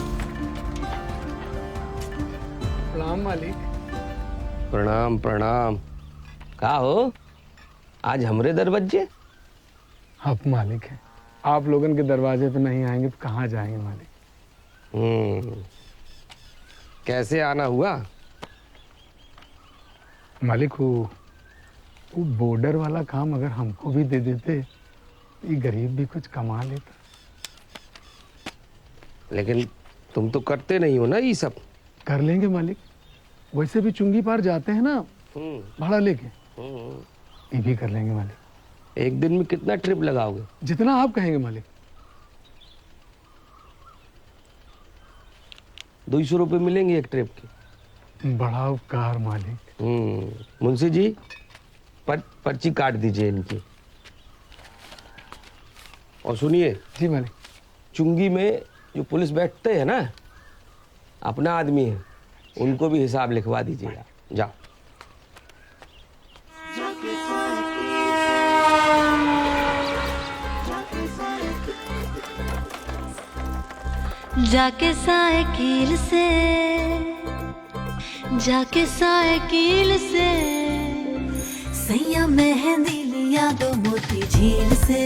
प्रणाम मालिक। प्रणाम प्रणाम। कहा हो आज हमरे दरवाजे? आप मालिक हैं, आप लोगन के दरवाजे पे नहीं आएंगे तो कहाँ जाएंगे मालिक। कैसे आना हुआ? मालिक वो बॉर्डर वाला काम अगर हमको भी दे देते, ये गरीब भी कुछ कमा लेता। लेकिन तुम तो करते नहीं हो ना ये सब। कर लेंगे मालिक, वैसे भी चुंगी पार जाते हैं ना भाड़ा लेके, ये भी कर लेंगे मालिक। एक दिन में कितना ट्रिप लगाओगे? जितना आप कहेंगे मालिक। 200 रुपये मिलेंगे एक ट्रिप के। बड़ा उपकार मालिक। मुंशी जी पर्ची काट दीजिए इनकी। और सुनिए जी मालिक, चुंगी में जो पुलिस बैठते हैं ना, अपना आदमी है, उनको भी हिसाब लिखवा दीजिएगा। जाओ। जाके साइकिल से सैया मेहंदी लिया दो मोती झील से,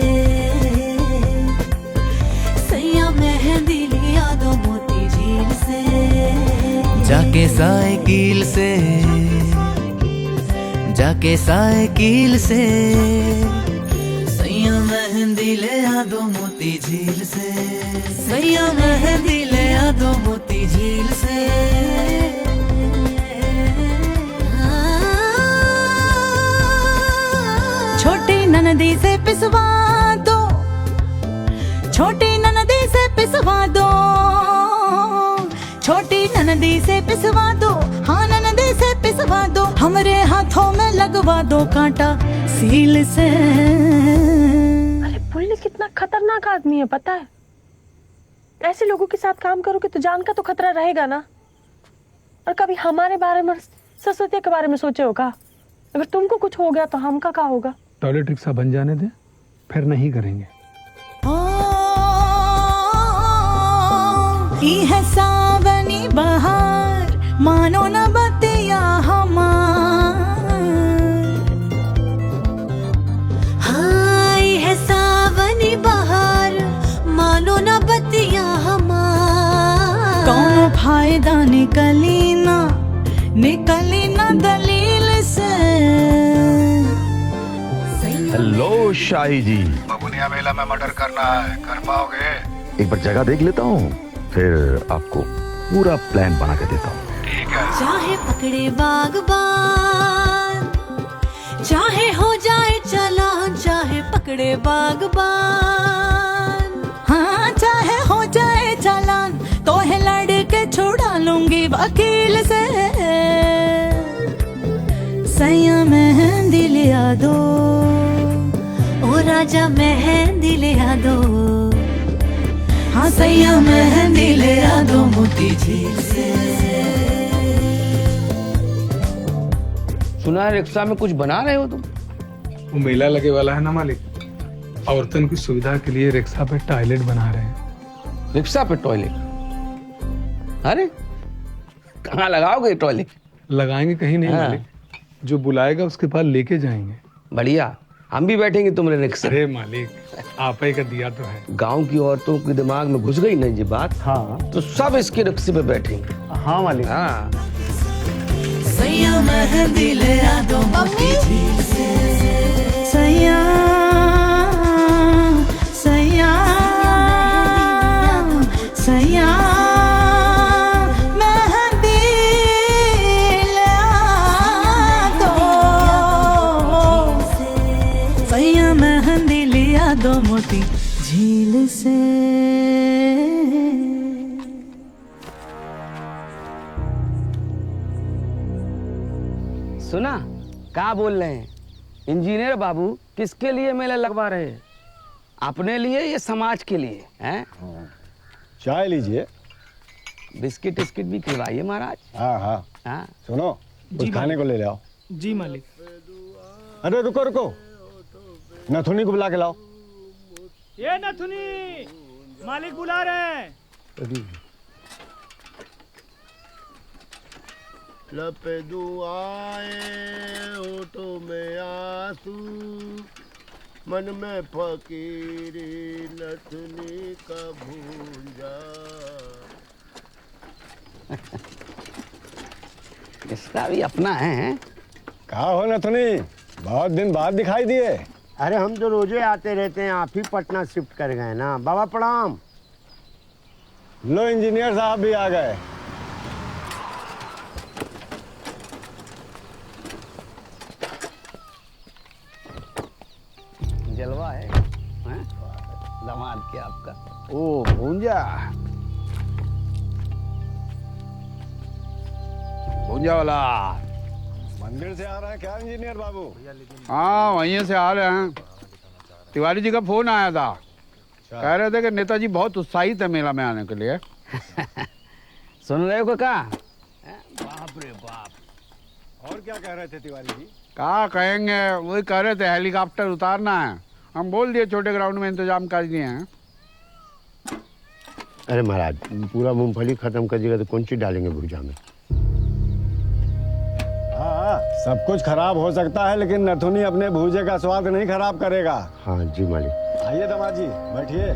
सैया मेहंदी लिया दो मोती झील से। जाके साइकिल से सैया मेहंदी ले आ दो मोती झील से, सैया मेहंदी ले आ दो मोती झील से। छोटी ननदी से पिसवा दो, छोटी ननदी से पिसवा दो, छोटी ननदी से पिसवा दो, हाँ ननदी से पिसवा दो। हमरे हाथों में लगवा दो कांटा सील से। अरे पुलिस कितना खतरनाक आदमी है पता है। ऐसे लोगों के साथ काम करोगे तो जान का तो खतरा रहेगा ना। और कभी हमारे बारे में, सरस्वती के बारे में सोचे होगा? अगर तुमको कुछ हो गया तो हमका क्या होगा? टॉयलेट रिक्शा बन जाने दे, फिर नहीं करेंगे। है सावनी बहार, मानो न बतिया हमार। हाय है सावनी बहार, मानो न बतिया हमार। कौन फायदा निकली ना दलील से। हेलो शाही जी। बबुनिया मेला में मर्डर करना है, कर पाओगे? एक बार जगह देख लेता हूँ, फिर आपको पूरा प्लान बना के देता हूँ। ठीक है। चाहे पकड़े बागबान, चाहे हो जाए चालान, चाहे पकड़े बागबान, हाँ चाहे हो जाए चालान, तो है लड़के छुड़ा लूंगी वकील से। सैया मेहंदी ले आ दो, ओ राजा मेहंदी ले आ दो, हाँ सैया मेहंदी ले आ दो मोती झील से। सुना है रिक्शा में कुछ बना रहे हो तुम? वो मेला लगे वाला है ना मालिक, औरतन की सुविधा के लिए रिक्शा पे टॉयलेट बना रहे हैं। रिक्शा पे टॉयलेट? अरे कहाँ लगाओगे टॉयलेट? लगाएंगे कहीं नहीं मालिक, जो बुलाएगा उसके पास लेके जाएंगे। बढ़िया, हम भी बैठेंगे तुम्हारे रिक्शे। अरे मालिक आप ही का दिया तो है। गांव की औरतों के दिमाग में घुस गई ना ये बात, हाँ, तो सब इसके रिक्शे पे बैठेंगे। हाँ मालिक। हाँ। सैया मेहंदी ले आ दो मोती झील से, सैया मोती झील से। सुना क्या बोल रहे हैं इंजीनियर बाबू? किसके लिए मेला लगवा रहे हैं? अपने लिए या समाज के लिए? हैं? चाय लीजिए। बिस्किट बिस्किट भी खिलवाइए महाराज। हाँ हाँ हाँ। सुनो कुछ खाने को ले ले आओ। जी मालिक। अरे रुको रुको, नथुनी को बुला के लाओ। ये नथुनी, मालिक बुला रहे हैं। लपे दुआएं होठों में आंसू, मन में फकीरी नथुनी का भूंजा। इसका भी अपना है। कहाँ हो नथुनी, बहुत दिन बाद दिखाई दिए। अरे हम तो रोजे आते रहते हैं, आप ही पटना शिफ्ट कर गए ना। बाबा प्रणाम। लो इंजीनियर साहब भी आ गए। जलवा है, हैं? दामाद क्या आपका? ओ भूंजा, भूंजा वाला मंदिर से आ रहा है क्या इंजीनियर बाबू? हाँ वहीं से आ रहे हैं। तिवारी जी का फोन आया था, कह रहे थे कि नेताजी बहुत उत्साहित है मेला में आने के लिए। सुन रहे हो का? बाप रे बाप। और क्या कह रहे थे तिवारी जी? क्या कहेंगे, वही कह रहे थे हेलीकॉप्टर उतारना है। हम बोल दिए छोटे ग्राउंड में इंतजाम कर दिए हैं। अरे महाराज पूरा मूंगफली खत्म कर दिएगा तो कौन चीज डालेंगे भूजा में? हाँ सब कुछ खराब हो सकता है, लेकिन नथुनी अपने भूजे का स्वाद नहीं खराब करेगा। हाँ जी मालिक। आइए दामाद जी बैठिए।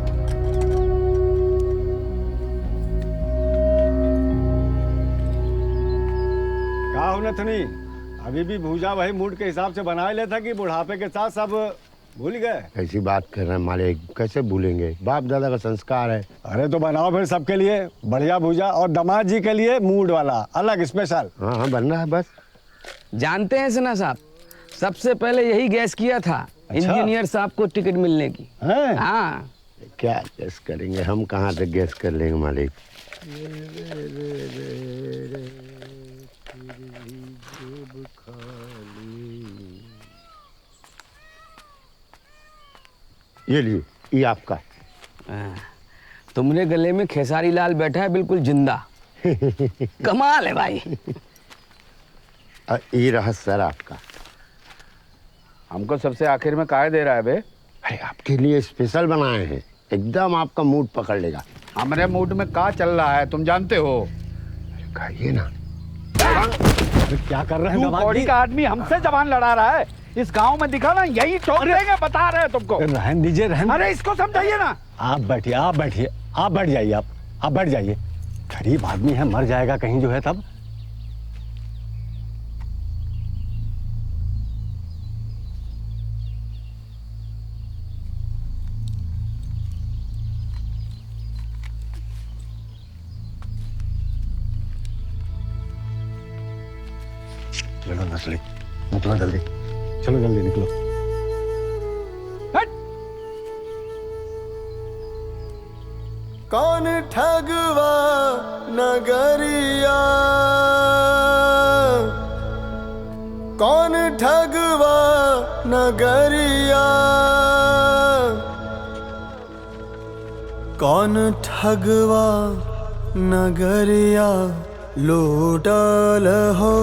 क्या हो नथुनी, अभी भी भूजा वही मूड के हिसाब से बना लेता कि बुढ़ापे के साथ सब भूल गए? ऐसी बात कर रहे हैं मालिक, कैसे भूलेंगे, बाप दादा का संस्कार है। अरे तो बनाओ फिर सबके लिए बढ़िया भूजा, और दामाद जी के लिए मूड वाला अलग स्पेशल। हाँ हाँ बन रहा है बस। जानते हैं सिन्हा साहब, सबसे पहले यही गैस किया था। अच्छा? इंजीनियर साहब को टिकट मिलने की। हाँ क्या गैस करेंगे, हम कहाँ से गैस कर लेंगे मालिक। ये लीजिए, ये आपका। तुमरे गले में खेसारी लाल बैठा है बिल्कुल जिंदा। कमाल है भाई। ये रहा सर आपका। हमको सबसे आखिर में काहे दे रहा है बे? अरे आपके लिए स्पेशल बनाए हैं, एकदम आपका मूड पकड़ लेगा। हमारे मूड में क्या चल रहा है तुम जानते हो? खाइए ना। क्या कर रहे हैं तू बॉडी का आदमी हमसे जबान लड़ा रहा है। इस गांव में दिखा ना, यही ठोक देंगे, बता रहे हैं तुमको। रहन दीजिए, रहन। अरे इसको समझाइए ना। आप बैठिए, आप बैठिए, आप बैठ जाइए, आप बैठ जाइए। गरीब आदमी है, मर जाएगा कहीं जो है तब। चलो नस्ली, निकलो जल्दी, चलो जल्दी निकलो। कौन ठगवा नगरिया, कौन ठगवा नगरिया, कौन ठगवा नगरिया लूटल हो।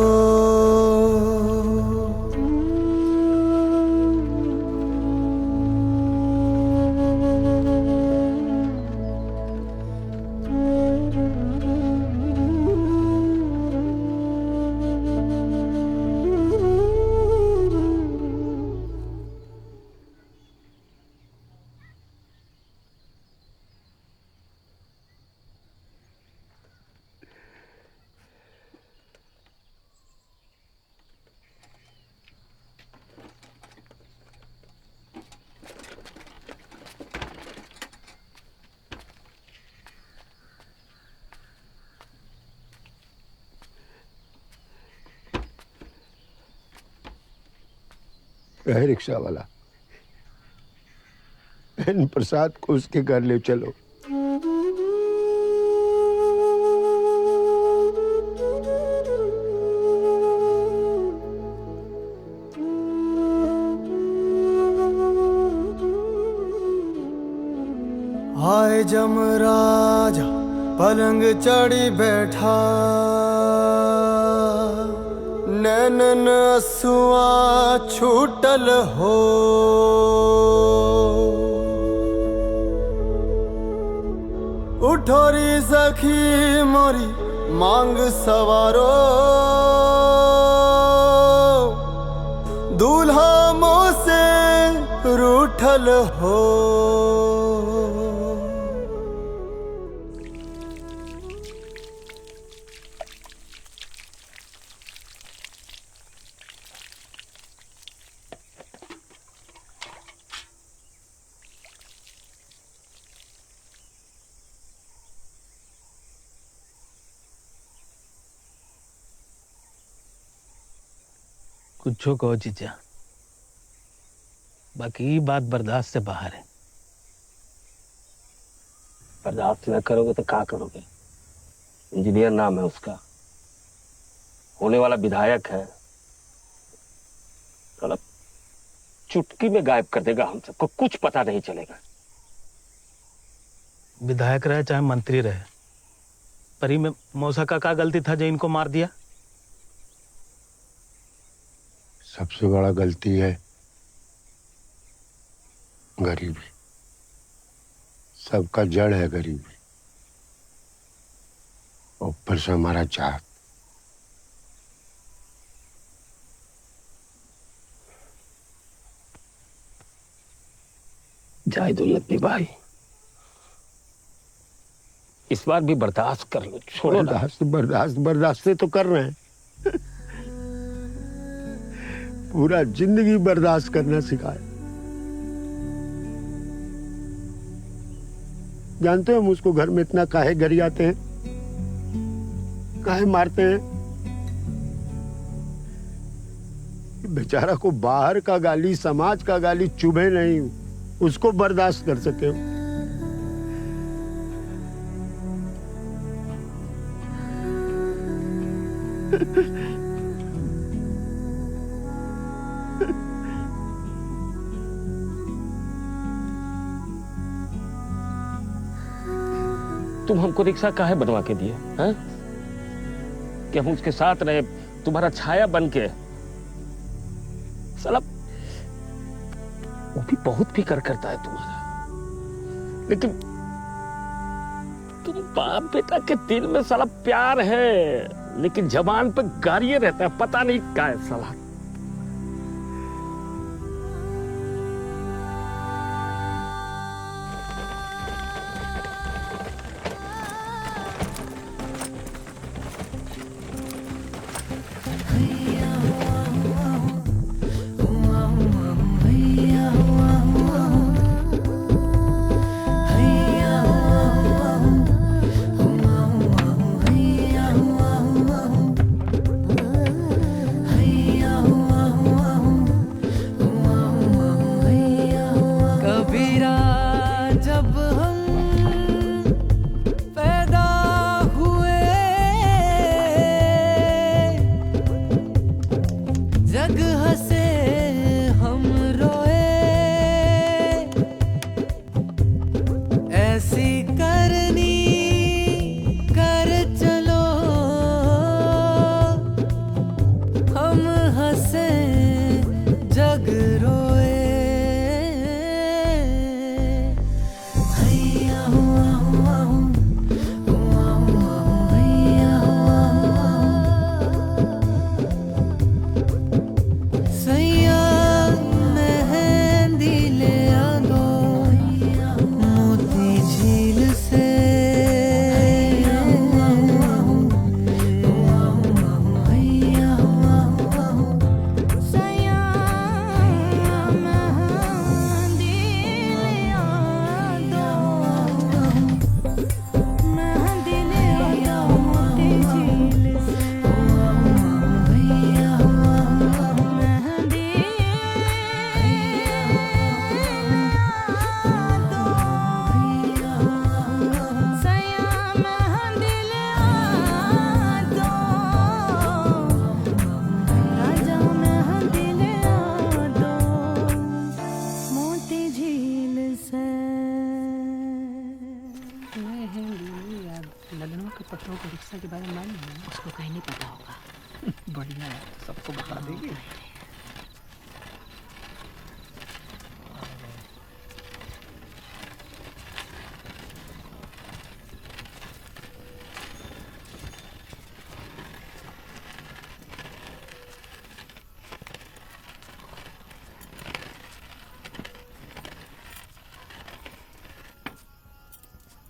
है रिक्शा वाला, बहन प्रसाद को उसके घर ले चलो। हाय जमराज पलंग चढ़ी बैठा, नैनन असुआ छूटल हो। उठोरी सखी मोरी मांग सवारो, दूल्हा मुँह से रूठल हो। कुछो कहो जीजा, बाकी ये बात बर्दाश्त से बाहर है। बर्दाश्त न करोगे तो क्या करोगे? इंजीनियर नाम है उसका, होने वाला विधायक है, मतलब चुटकी में गायब कर देगा हम सबको, कुछ पता नहीं चलेगा। विधायक रहे चाहे मंत्री रहे, परी में मौसा का क्या गलती था जो इनको मार दिया? सबसे बड़ा गलती है गरीबी, सबका जड़ है गरीबी, ऊपर से हमारा जात। जाहिदुल्लती भाई, इस बार भी बर्दाश्त कर लो, छोड़ो ना। बर्दाश्त तो कर रहे हैं। पूरा जिंदगी बर्दाश्त करना सिखाया। जानते हो हम उसको घर में इतना काहे गरियाते हैं, काहे मारते हैं? बेचारा को बाहर का गाली, समाज का गाली चुभे नहीं, उसको बर्दाश्त कर सके। तुम हमको रिक्शा काहे बनवा के दिए हैं? कि हम उसके साथ रहे, तुम्हारा छाया बन के। साला वो भी बहुत फिक्र करता है तुम्हारा, लेकिन तुम बाप बेटा के दिल में साला प्यार है, लेकिन जबान पे गालियां रहता है, पता नहीं क्या है साला।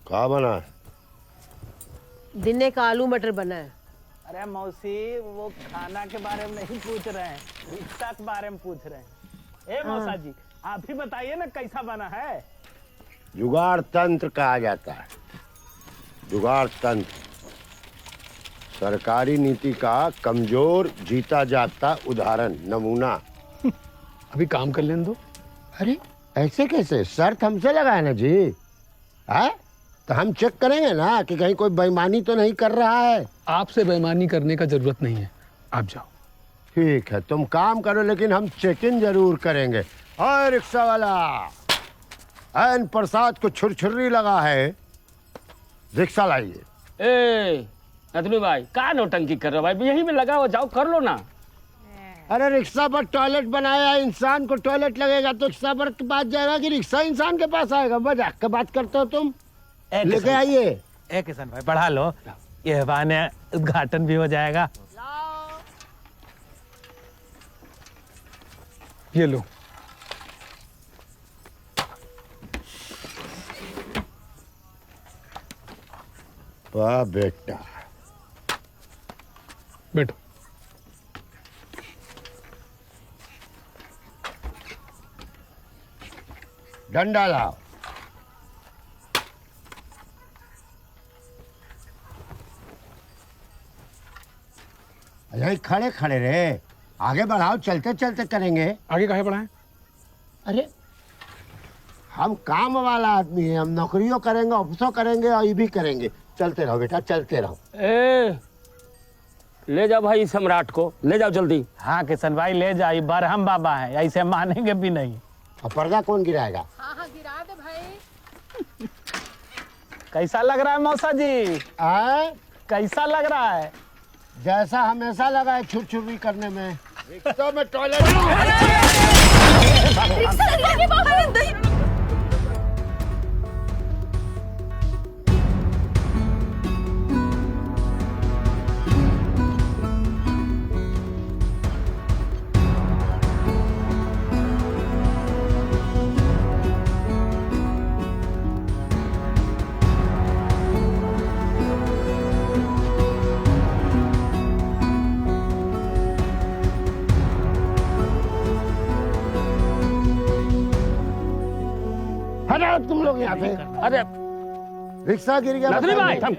क्या बना है? दिने का आलू मटर बना है। अरे मौसी, वो खाना के बारे में नहीं पूछ रहे हैं, रिक्शा के बारे में पूछ रहे हैं। मौसा जी, आप ही बताइए ना कैसा बना है। जुगाड़ तंत्र कहा जाता है। जुगाड़ तंत्र सरकारी नीति का कमजोर जीता जागता उदाहरण, नमूना। अभी काम कर लेने दो। अरे ऐसे कैसे? शर्त हमसे लगाए ना जी। है तो हम चेक करेंगे ना कि कहीं कोई बेईमानी तो नहीं कर रहा है। आपसे बेईमानी करने का जरूरत नहीं है, आप जाओ। ठीक है, तुम काम करो, लेकिन हम चेक इन जरूर करेंगे। और रिक्शा वाला, एन प्रसाद को छुरछुर्री लगा है, रिक्शा लाइए। ए नथुनी भाई, का नौटंकी कर रहे हो भाई? यहीं में लगा हो, जाओ कर लो ना। अरे रिक्शा पर टॉयलेट बनाया है, इंसान को टॉयलेट लगेगा तो रिक्शा पर के पास जाएगा कि रिक्शा इंसान के पास आएगा? मजाक का बात करते हो तुम। लेके आइए। ए किशन भाई, बढ़ा लो, ये बहाने उद्घाटन भी हो जाएगा। ये लो। वाह बेटा, बैठो। डंडा लाओ। यही खड़े खड़े रहे, आगे बढ़ाओ, चलते चलते करेंगे। आगे काहे बढ़ाएं? अरे हम काम वाला आदमी है, हम नौकरियों करेंगे, ऑफिसों करेंगे और ये भी करेंगे। चलते रहो बेटा, चलते रहो। ले जाओ भाई सम्राट को, ले जाओ जल्दी। हाँ किशन भाई, ले जाइए, बरहम बाबा है, ऐसे मानेंगे भी नहीं। और पर्दा कौन गिराएगा? हाँ हाँ गिरा दे भाई। कैसा लग रहा है मौसा जी? कैसा लग रहा है? जैसा हमेशा लगा है छुरछुरी करने में। रिक्शा में टॉयलेट। हटाओ तुम लोग यहाँ से। अरे रिक्शा गिर गया। नथुनी भाई, थम।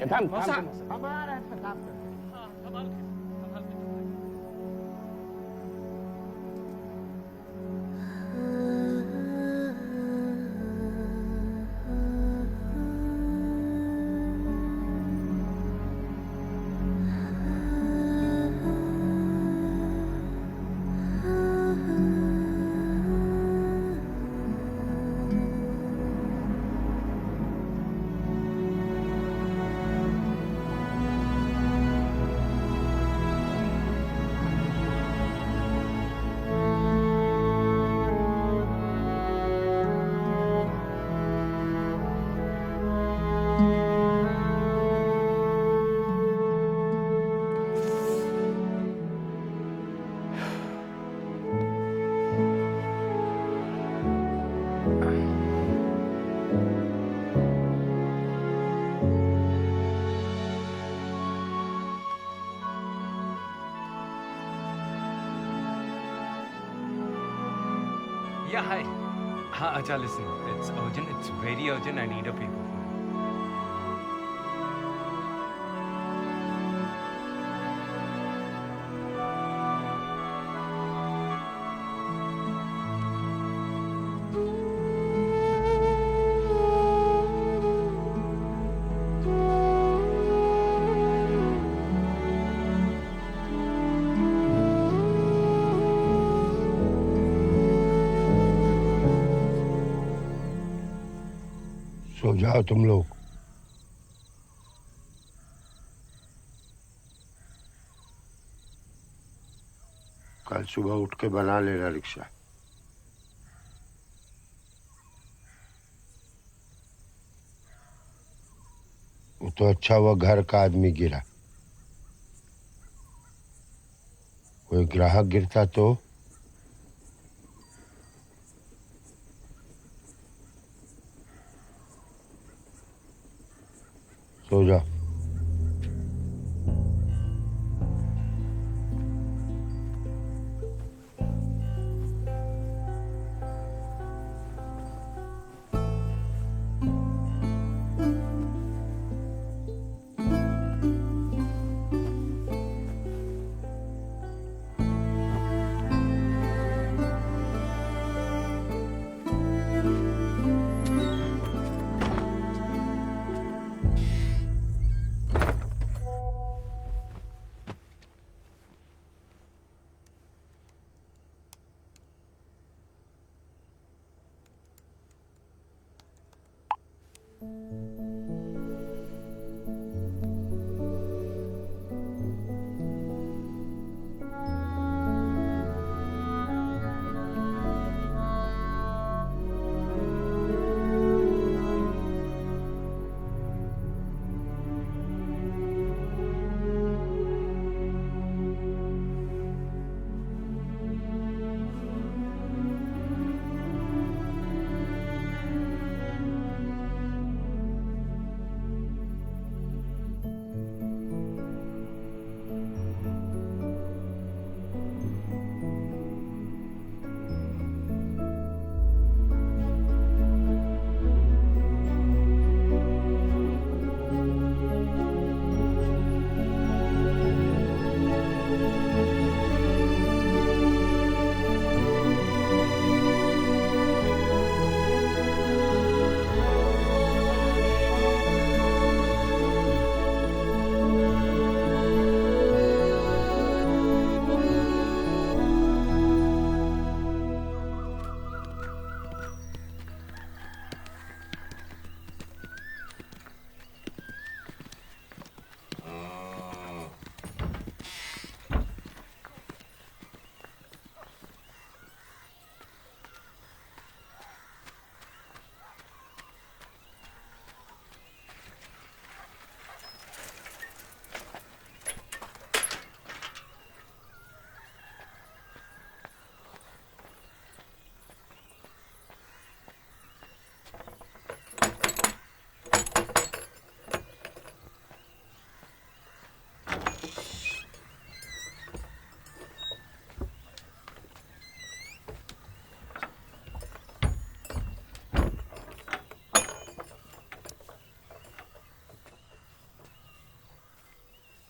Yeah, hi. Acha, listen. It's urgent. It's very urgent. I need a paper. सो जाओ तुम लोग। कल सुबह उठ के बना लेना रिक्शा। वो तो अच्छा हुआ घर का आदमी गिरा, कोई ग्राहक गिरता तो।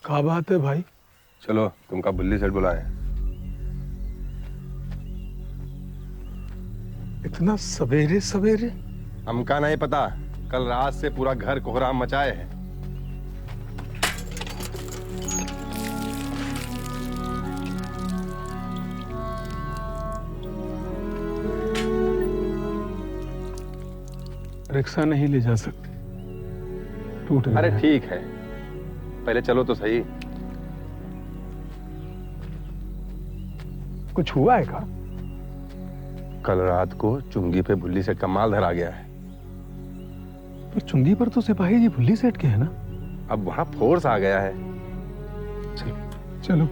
क्या बात है भाई? चलो तुमका बुल्ली सेठ बुलाए। इतना सवेरे सवेरे? हमका नहीं पता, कल रात से पूरा घर कोहराम मचाए है। रिक्शा नहीं ले जा सकते, टूट गया। अरे ठीक है, पहले चलो तो सही। कुछ हुआ है का? कल रात को चुंगी पे बुल्ली सेठ का माल धरा गया है। पर चुंगी पर तो सिपाही जी बुल्ली सेठ के है ना? अब वहां फोर्स आ गया है। चलो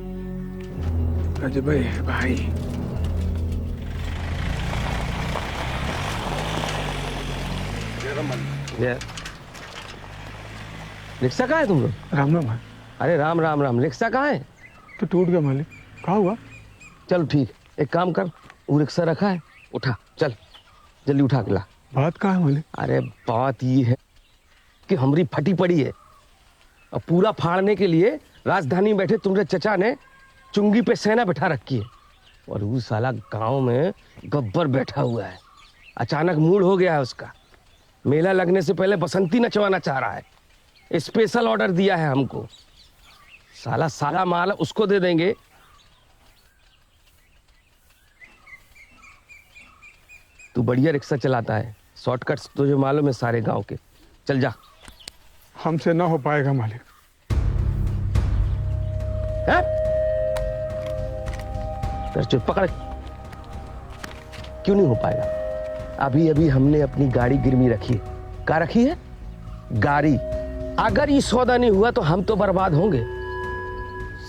अजय भाई। रिक्शा कहाँ है तुम लोग? राम राम है। अरे राम राम राम, रिक्शा कहाँ है? तो टूट गया मालिक। कहाँ हुआ? चल ठीक, एक काम कर, वो रिक्शा रखा है, उठा, चल जल्दी उठा के ला। बात कहाँ है मालिक? अरे बात ये है कि हमारी फटी पड़ी है और पूरा फाड़ने के लिए राजधानी में बैठे तुम्हारे चचा ने चुंगी पे सेना बैठा रखी है और वो साला गांव में गब्बर बैठा हुआ है। अचानक मूड हो गया है उसका, मेला लगने से पहले बसंती नचवाना चाह रहा है। स्पेशल ऑर्डर दिया है हमको, साला सारा माल उसको दे देंगे। तू बढ़िया रिक्शा चलाता है, शॉर्टकट्स तुझे मालूम है सारे गांव के, चल जा। हमसे ना हो पाएगा मालिक। है? चुप पकड़। क्यों नहीं हो पाएगा? अभी अभी हमने अपनी गाड़ी गिरवी रखी है। क्या रखी है? गाड़ी। अगर ये सौदा नहीं हुआ तो हम तो बर्बाद होंगे।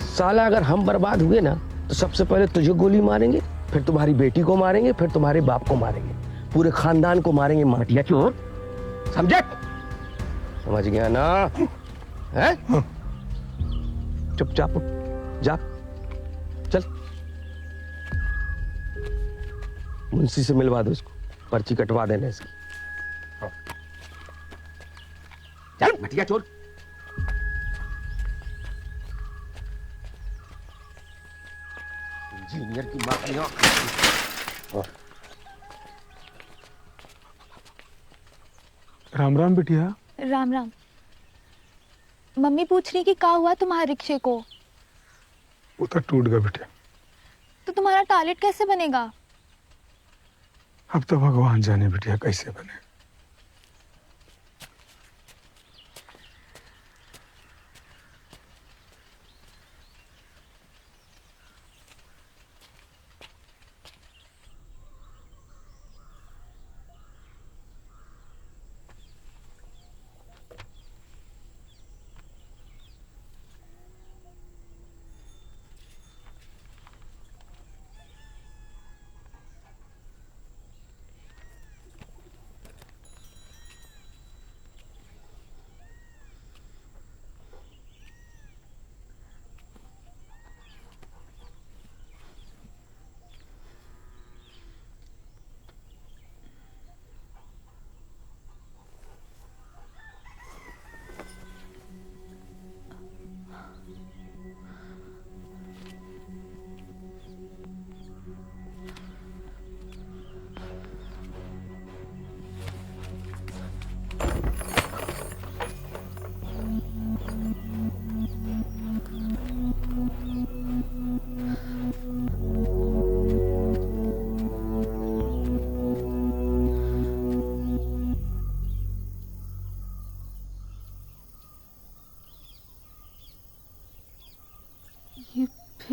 साला अगर हम बर्बाद हुए ना तो सबसे पहले तुझे गोली मारेंगे, फिर तुम्हारी बेटी को मारेंगे, फिर तुम्हारे बाप को मारेंगे, पूरे खानदान को मारेंगे। माटिया चोर, समझे? समझ गया ना? है? चुपचाप जा, चल मुंशी से मिलवा दो इसको, पर्ची कटवा देना इसकी। चल मटिया चोर। इंजीनियर की बात। राम राम बिटिया। राम राम। मम्मी पूछ रही कि क्या हुआ तुम्हारे रिक्शे को? वो तो टूट गया बेटे। तो तुम्हारा टॉयलेट कैसे बनेगा? अब तो भगवान जाने बिटिया कैसे बने।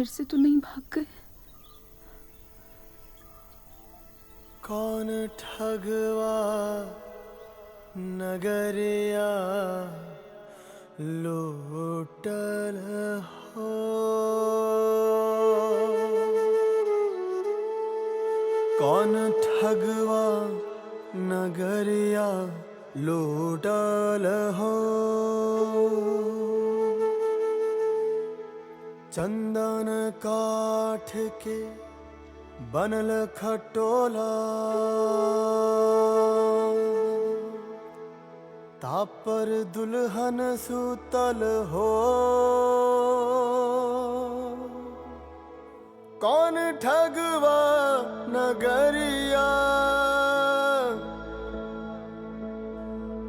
फिर से तो नहीं भाग गए? कौन ठगवा नगरिया लूटल हो, कौन ठगवा नगरिया लूटल हो, चंदन काठ के बनल खटोला, तापर दुल्हन सुतल हो, कौन ठगवा नगरिया,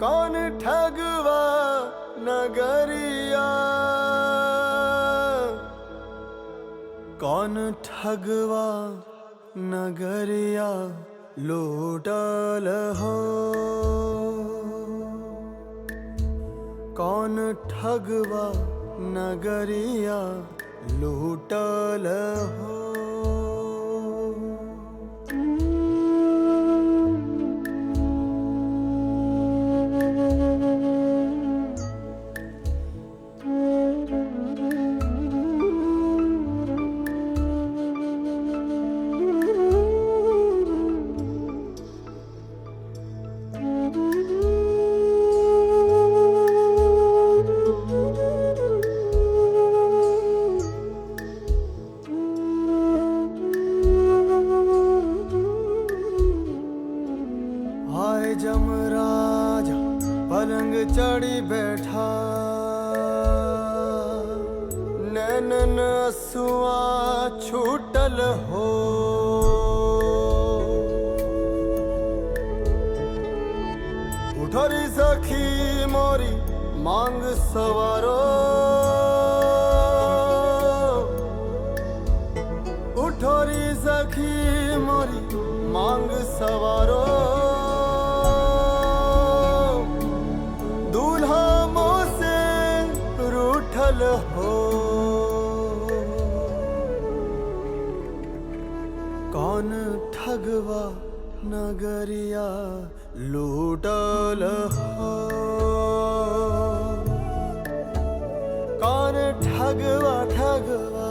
कौन ठगवा नगरिया, कौन ठगवा नगरिया लूटल हो, कौन ठगवा नगरिया लूटल हो। आए जमराज पलंग चढ़ी बैठा, नैनन असुआ छूटल हो, उठरी सखी मोरी मांग सवारो, उठरी सखी मोरी मांग सवारो, दूल्हा मोसे रूठल हो, कौन ठगवा नगरिया लूटल हो, कौन ठगवा ठगवा,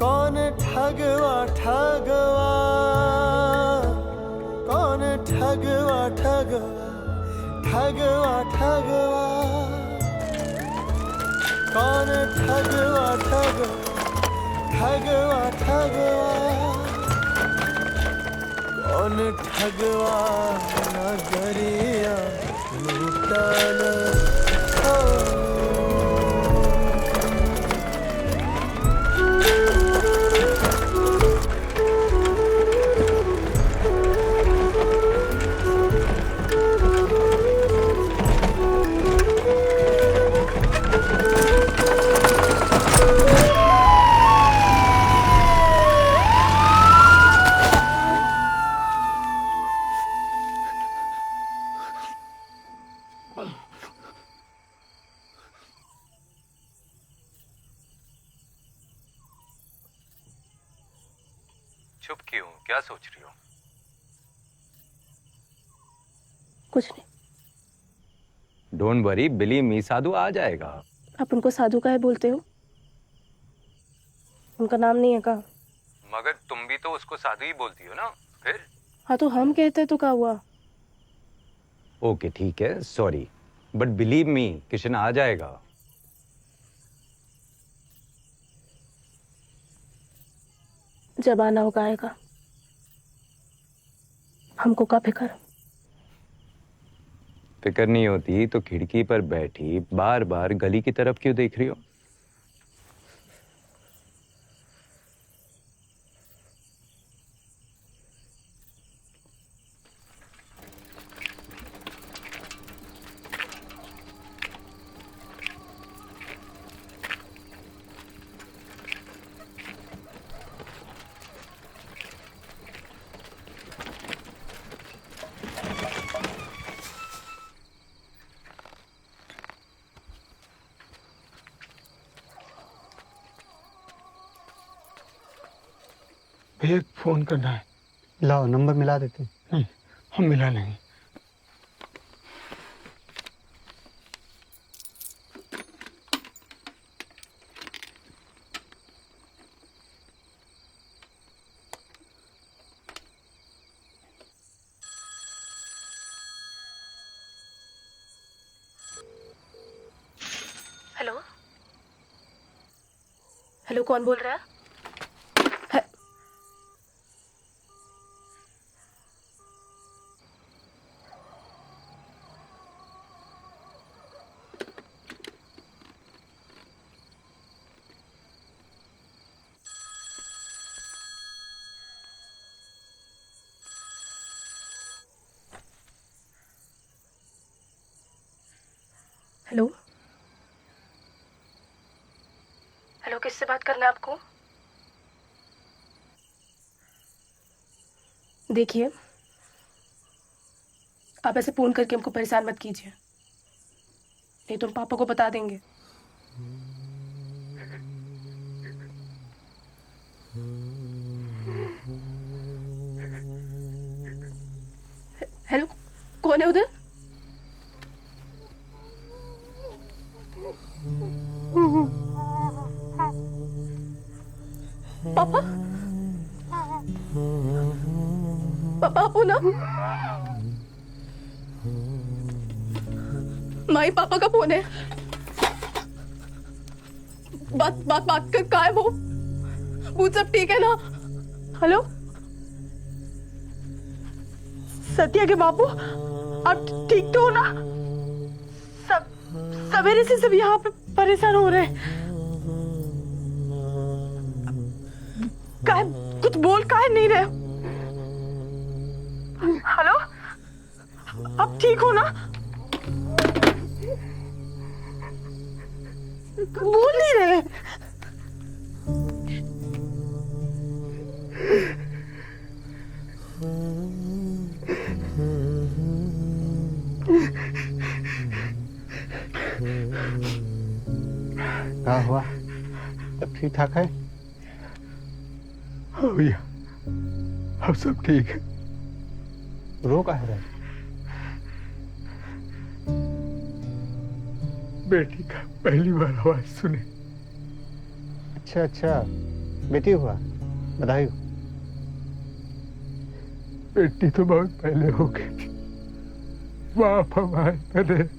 कौन ठगवा ठगवा, कौन ठगवा ठगवा, ठगवा ठगवा, कौन ठगवा ठगवा, ठगवा ठगवा, कौन ठगवा नगरिया लूटल हो। चुप क्यों? क्या सोच रही हो? कुछ नहीं। डोंट वरी, बिलीव मी, साधु आ जाएगा। आप उनको साधु काहे बोलते हो? उनका नाम नहीं है का? मगर तुम भी तो उसको साधु ही बोलती हो ना। फिर हाँ तो हम कहते तो क्या हुआ? ओके ठीक है, sorry, but believe me, Kishan आ जाएगा। जब आना होगा आएगा। हमको क्या फिक्र? फिक्र नहीं होती तो खिड़की पर बैठी बार बार गली की तरफ क्यों देख रही हो? एक फोन करना है। लाओ नंबर मिला देते। नहीं, हम मिला नहीं। हेलो हेलो, कौन बोल रहा है? हेलो हेलो, किससे बात करना है आपको? देखिए, आप ऐसे फोन करके हमको परेशान मत कीजिए, नहीं तो हम पापा को बता देंगे। हेलो, कौन है उधर? पापा पापा आप हो ना? माई पापा का फोन है। बात बात बात कर, कहाँ है वो सब ठीक है ना? हेलो सत्या के बापू, आप ठीक तो हो ना? सवेरे से सब यहाँ पे परेशान हो रहे हैं। काहे कुछ बोल काहे नहीं रहे? हेलो, आप ठीक हो ना? बोल नहीं रहे। क्या हुआ? सब ठीक ठाक है? हाँ भैया, अब सब ठीक है। रो काहे रहे? बेटी का पहली बार आवाज सुने। अच्छा अच्छा, बेटी हुआ, बधाई हो। बेटी तो बहुत पहले हो गई, बाप हमारे पहले।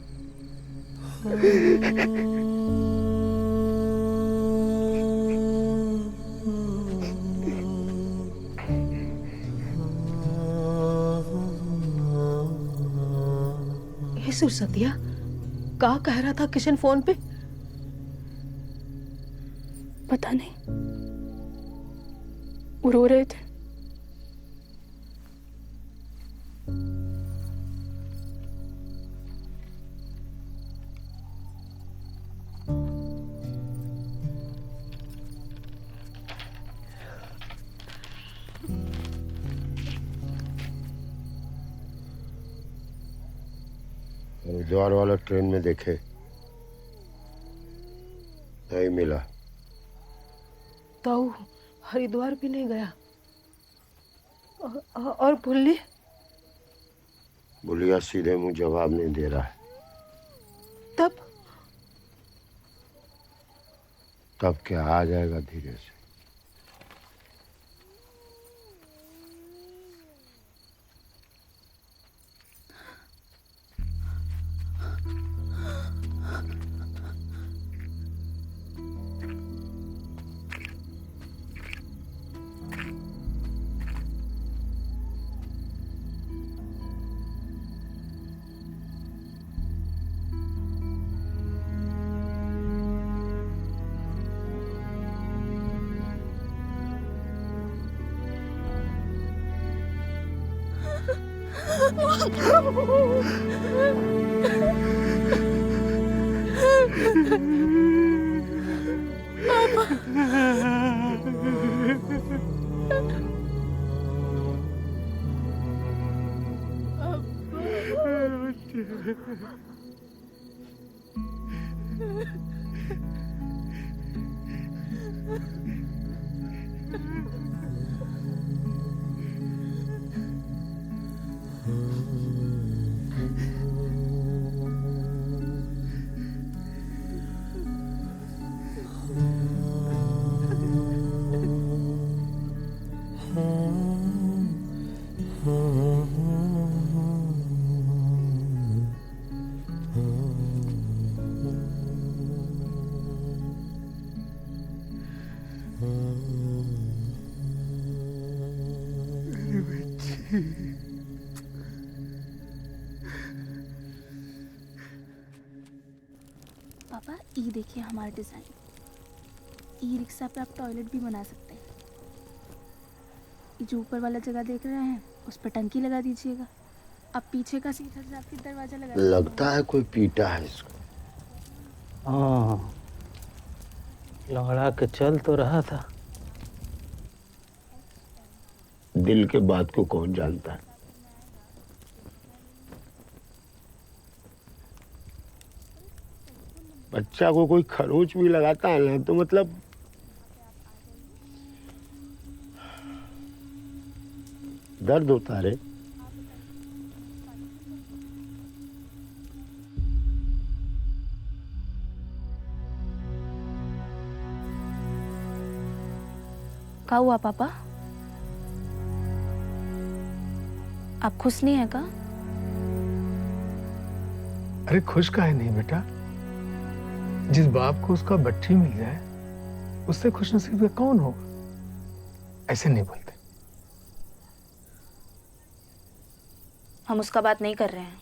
सत्या क्या कह रहा था किशन फोन पे? पता नहीं, वो रो रहे थे। हरिद्वार वाला ट्रेन में देखे, नहीं मिला। तो हरिद्वार भी नहीं गया। और बुल्ली? बुलिया सीधे मुंह जवाब नहीं दे रहा है। तब क्या, आ जाएगा धीरे से। पापा ये देखिए हमारा डिजाइन। ई रिक्शा पे आप टॉयलेट भी बना सकते हैं। ये जो ऊपर वाला जगह देख रहे हैं उस पर टंकी लगा दीजिएगा। अब पीछे का सीधा से आपकी दरवाजा लगा दीजिएगा। लगता है कोई पीटा है इसको। हाँ, लंगड़ा के चल तो रहा था। दिल के बात को कौन जानता है। बच्चा को कोई खरोच भी लगाता है ना तो मतलब दर्द होता रे। क्या हुआ पापा? आप खुश नहीं है का? अरे खुश काहे नहीं बेटा, जिस बाप को उसका बट्टी मिल जाए उससे खुश नसीब का कौन होगा। ऐसे नहीं बोलते। हम उसका बात नहीं कर रहे हैं।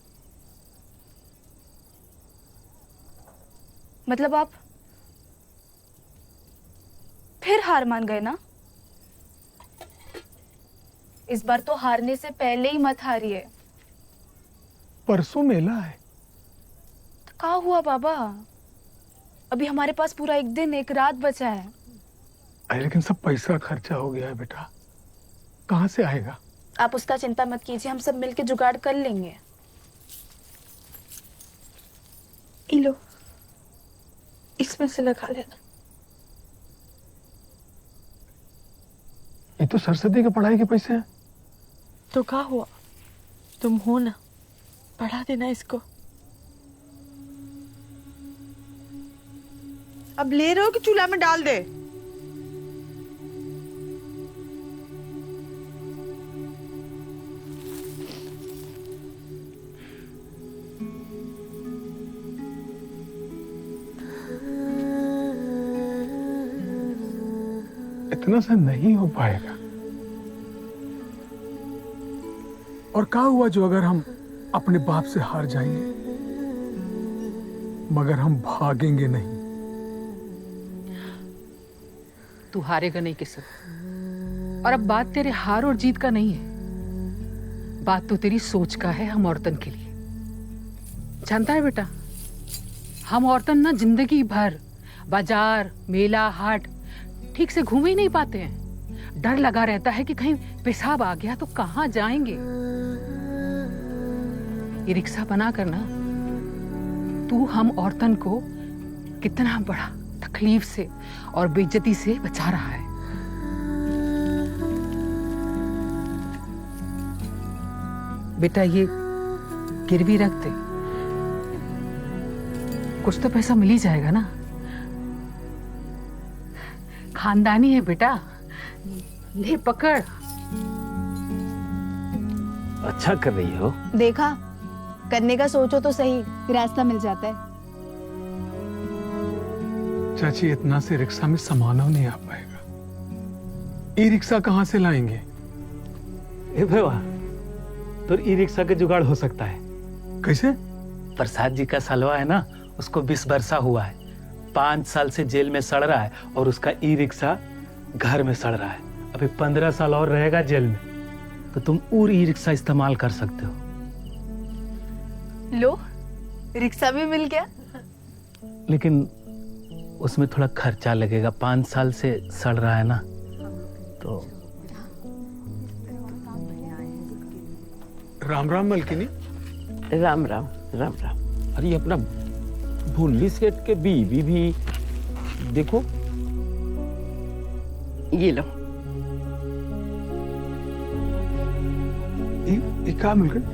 मतलब आप फिर हार मान गए ना? इस बार तो हारने से पहले ही मत हारिए। परसों मेला है। तो क्या हुआ बाबा? अभी हमारे पास पूरा एक दिन एक रात बचा है। अरे लेकिन सब पैसा खर्चा हो गया है बेटा, कहाँ से आएगा? आप उसका चिंता मत कीजिए, हम सब मिलके जुगाड़ कर लेंगे। लो, इसमें से लगा लेना। ये तो सरस्वती के पढ़ाई के पैसे हैं। तो क्या हुआ, तुम हो ना, पढ़ा देना इसको। अब ले रहे हो कि चूल्हा में डाल दे? इतना सा नहीं हो पाएगा। और क्या हुआ जो अगर हम अपने बाप से हार जाएंगे मगर हम भागेंगे नहीं? तू हारेगा नहीं किशन। और अब बात तेरे हार और जीत का नहीं है, बात तो तेरी सोच का है हम औरतन के लिए। जानता है बेटा, हम औरतन ना जिंदगी भर बाजार मेला हाट ठीक से घूम ही नहीं पाते हैं। डर लगा रहता है कि कहीं पेशाब आ गया तो कहाँ जाएंगे। ये रिक्शा बना कर ना तू हम औरतन को कितना बड़ा तकलीफ से और बेइज्जती से बचा रहा है। बेटा ये गिरवी रख दे, कुछ तो पैसा मिल ही जाएगा ना। खानदानी है बेटा, ले पकड़। अच्छा कर रही हो। देखा, करने का सोचो तो सही, रास्ता मिल जाता है। चाची इतना से रिक्शा में सामान नहीं आ पाएगा। ई रिक्शा कहाँ से लाएंगे? ए भैया, तो ई रिक्शा के जुगाड़ हो सकता है। कैसे? प्रसाद जी का सलवा है ना, उसको 20 वर्षा हुआ है, 5 साल से जेल में सड़ रहा है और उसका ई रिक्शा घर में सड़ रहा है। अभी 15 साल और रहेगा जेल में, तो तुम और ई रिक्शा इस्तेमाल कर सकते हो। लो, रिक्शा भी मिल गया। लेकिन उसमें थोड़ा खर्चा लगेगा, 5 साल से सड़ रहा है ना, तो राम राम मलकिनी। राम राम राम राम। अरे अपना भुल्ली सेठ के बीवी भी देखो। ये लो। ये क्या मिल गई?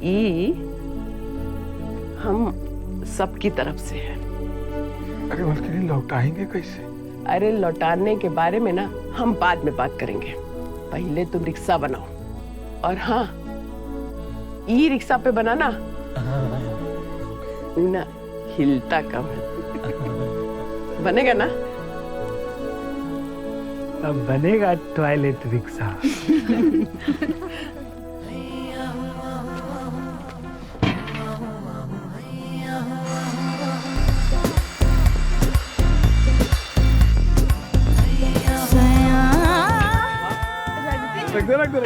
ये हम सबकी तरफ से है। अरे मलकिनी लौटाएंगे कैसे? अरे लौटाने के बारे में ना हम बाद में बात करेंगे, पहले तुम रिक्शा बनाओ। और हाँ, ई रिक्शा पे बनाना ना, हिलता कम है। बनेगा ना? अब बनेगा टॉयलेट रिक्शा। रख दो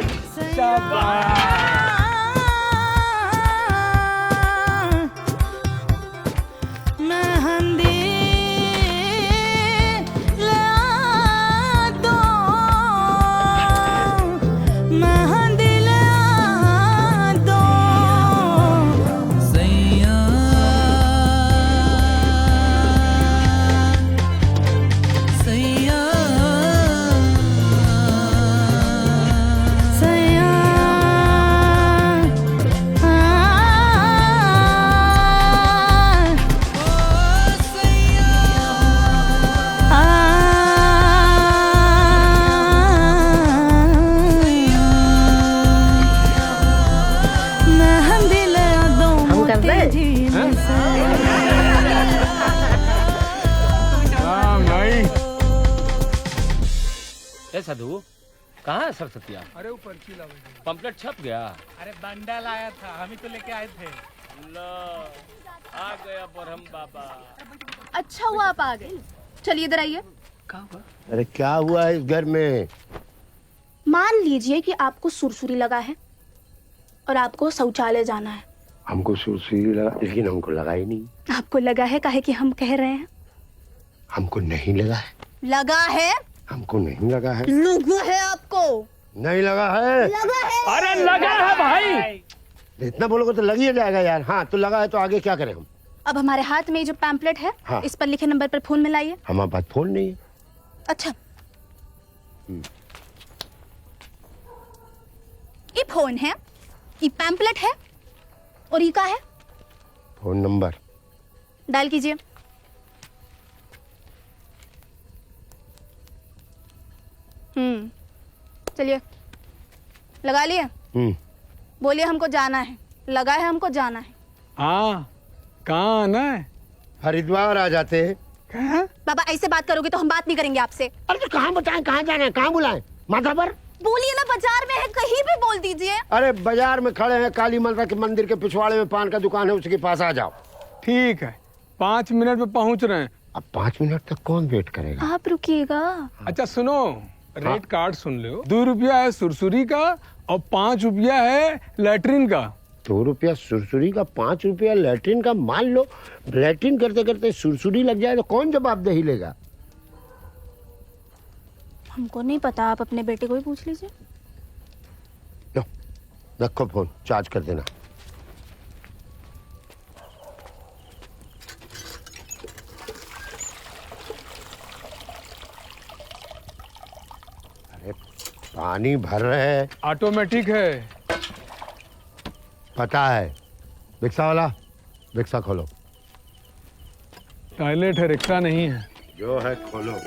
साधु कहाँ है सरस्वतिया? अरे ऊपर चिल्ला पंपलेट छप गया। अरे बंडल आया था, हम ही तो लेके आए थे। लो आ गया बरहम बाबा। अच्छा हुआ आप आ गए। चलिए इधर आइए। अरे क्या हुआ इस घर में? मान लीजिए कि आपको सुरसुरी लगा है और आपको शौचालय जाना है। हमको सुरसुरी लगा, लेकिन हमको लगा ही नहीं। आपको लगा है, काहे कि हम कह रहे हैं। हमको नहीं लगा है। लगा है? हमको नहीं लगा है। लगा है आपको? नहीं लगा है। लगा है। अरे लगा है भाई। इतना बोलोगे तो लग ही जाएगा यार। हाँ तो लगा है तो आगे क्या करें हम? अब हमारे हाथ में जो पैम्पलेट है, हाँ। इस पर लिखे नंबर पर फोन मिलाइए। हमारे पास फोन नहीं है। अच्छा, ये फोन है, ये पैम्पलेट है और ये क्या है? फोन नंबर डायल कीजिए। चलिए लगा लिए। बोलिए हमको जाना है। लगा है, हमको जाना है। हाँ, कहाँ आना है? हरिद्वार आ जाते हैं। बाबा ऐसे बात करोगे तो हम बात नहीं करेंगे आपसे। अरे तो कहाँ बताएं, कहाँ जाना है, कहाँ बुलाएं? माथा पर बोलिए ना, बाजार में है, कहीं भी बोल दीजिए। अरे बाजार में खड़े हैं, काली माता के मंदिर के पिछवाड़े में पान का दुकान है, उसके पास आ जाओ। ठीक है, 5 मिनट में पहुंच रहे हैं। अब 5 मिनट तक कौन वेट करेगा? आप रुकिएगा। अच्छा सुनो, रेट कार्ड सुन लो। 2 रुपया है सुरसुरी का और 5 रुपया है लैट्रिन का। 2 रुपया सुरसुरी का, 5 रुपया लैट्रिन का। मान लो लैट्रिन करते करते सुरसुरी लग जाए तो कौन जवाबदेही लेगा? हमको नहीं पता, आप अपने बेटे को ही पूछ लीजिए। लो रखो फोन, चार्ज कर देना। अरे पानी भर रहे हैं। ऑटोमेटिक है। पता है। रिक्शा वाला, रिक्शा खोलो। टॉयलेट है, रिक्शा नहीं है। जो है खोलो।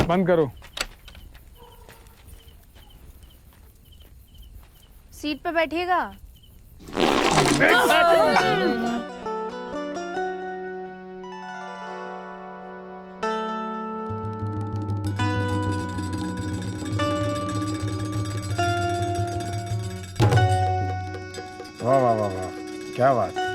बंद करो। सीट पे बैठिएगा। वाह वाह वाह वाह, क्या बात है।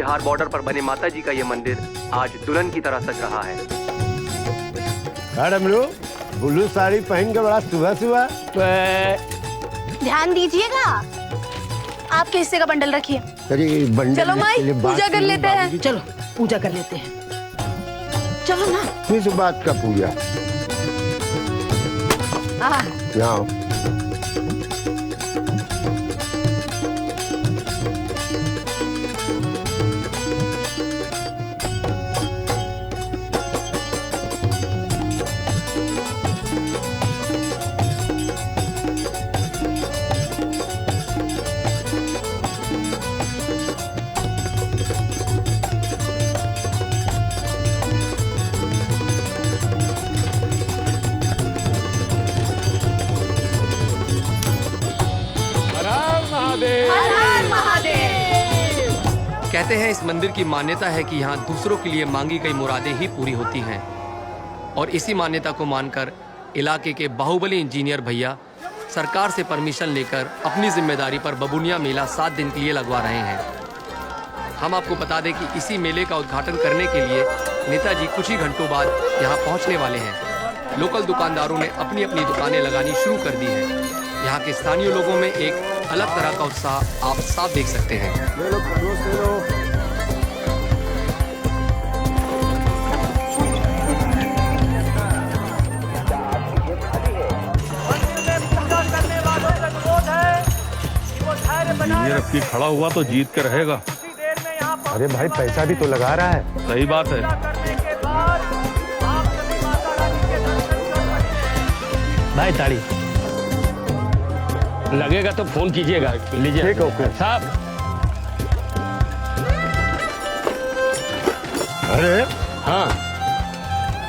बिहार बॉर्डर पर बने माता जी का ये मंदिर आज दुल्हन की तरह सज रहा है। डमरू, ब्लू साड़ी पहन के बड़ा सुबह सुबह। ध्यान दीजिएगा, आपके हिस्से का बंडल रखिए। अरे बंडल चलो माई, पूजा कर लेते हैं। चलो पूजा कर लेते हैं। चलो ना। किस बात का पूजा? यहाँ कहते हैं इस मंदिर की मान्यता है कि यहाँ दूसरों के लिए मांगी गई मुरादें ही पूरी होती हैं और इसी मान्यता को मानकर इलाके के बाहुबली इंजीनियर भैया सरकार से परमिशन लेकर अपनी जिम्मेदारी पर बबुनिया मेला 7 दिन के लिए लगवा रहे हैं। हम आपको बता दें कि इसी मेले का उद्घाटन करने के लिए नेताजी कुछ ही घंटों बाद यहाँ पहुँचने वाले हैं। लोकल दुकानदारों ने अपनी अपनी दुकानें लगानी शुरू कर दी है। यहाँ के स्थानीय लोगों में एक अलग तरह का उत्साह आप साफ देख सकते हैं। इंजीनियर अब की खड़ा हुआ तो जीत के रहेगा। अरे भाई पैसा भी तो लगा रहा है। सही बात है। भाई ताड़ी लगेगा तो फोन कीजिएगा। लीजिए। ठीक है, ओके साहब। अरे हाँ,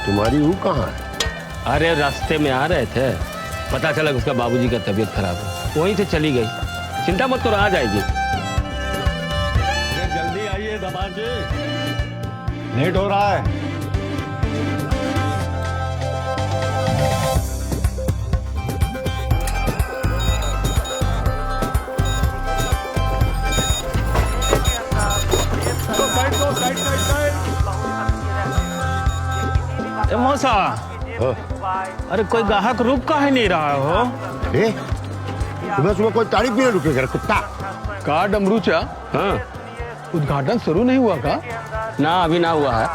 तुम्हारी वो कहाँ है? अरे रास्ते में आ रहे थे, पता चला उसका बाबूजी का तबीयत खराब है, वहीं से चली गई। चिंता मत करो, आ जाएगी। जल्दी आइए दमाद जी, लेट हो रहा है। मौसा, अरे कोई ग्राहक रुक का ही नहीं रहा हो। सुबह सुबह कोई तारीफ भी नहीं रुकेगा कुत्ता। का डमरूचा? हाँ, उद्घाटन शुरू नहीं हुआ का? ना अभी ना हुआ है।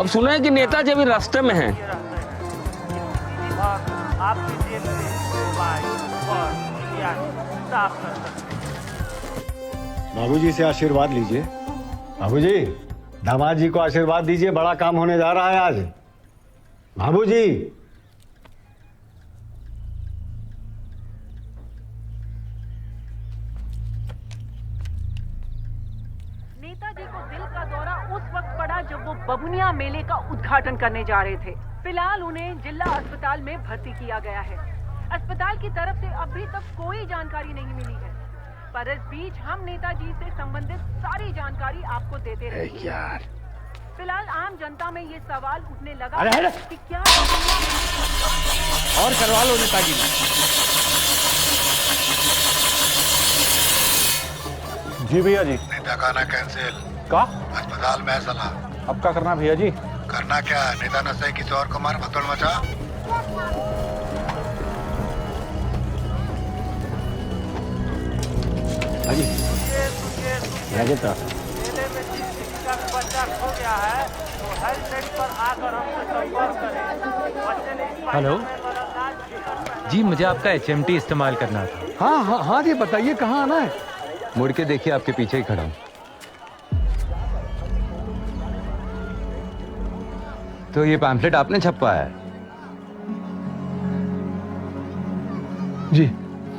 अब सुना है कि नेताजी अभी रास्ते में हैं। बाबूजी से आशीर्वाद लीजिए। बाबूजी, दामाद जी को आशीर्वाद दीजिए, बड़ा काम होने जा रहा है आज। बाबूजी। नेताजी को दिल का दौरा उस वक्त पड़ा जब वो बबुनिया मेले का उद्घाटन करने जा रहे थे। फिलहाल उन्हें जिला अस्पताल में भर्ती किया गया है। अस्पताल की तरफ से अभी तक कोई जानकारी नहीं मिली है, पर इस बीच हम नेताजी से संबंधित सारी जानकारी आपको देते रहेंगे। यार, फिलहाल आम जनता में ये सवाल उठने लगा अरे कि क्या और करवा लो नेताजी। जी भैया जी। नेता का आना कैंसिल। का? अस्पताल में है सलाह। अब क्या करना भैया जी? करना क्या, नेता नशे किसी और को मार भगदड़ मचा। हाजी हेलो जी, मुझे आपका HMT इस्तेमाल करना था। हाँ हाँ हाँ जी, बताइए कहाँ आना है? मुड़ के देखिए, आपके पीछे ही खड़ा हूं। तो ये पैम्फलेट आपने छपवाया है? जी।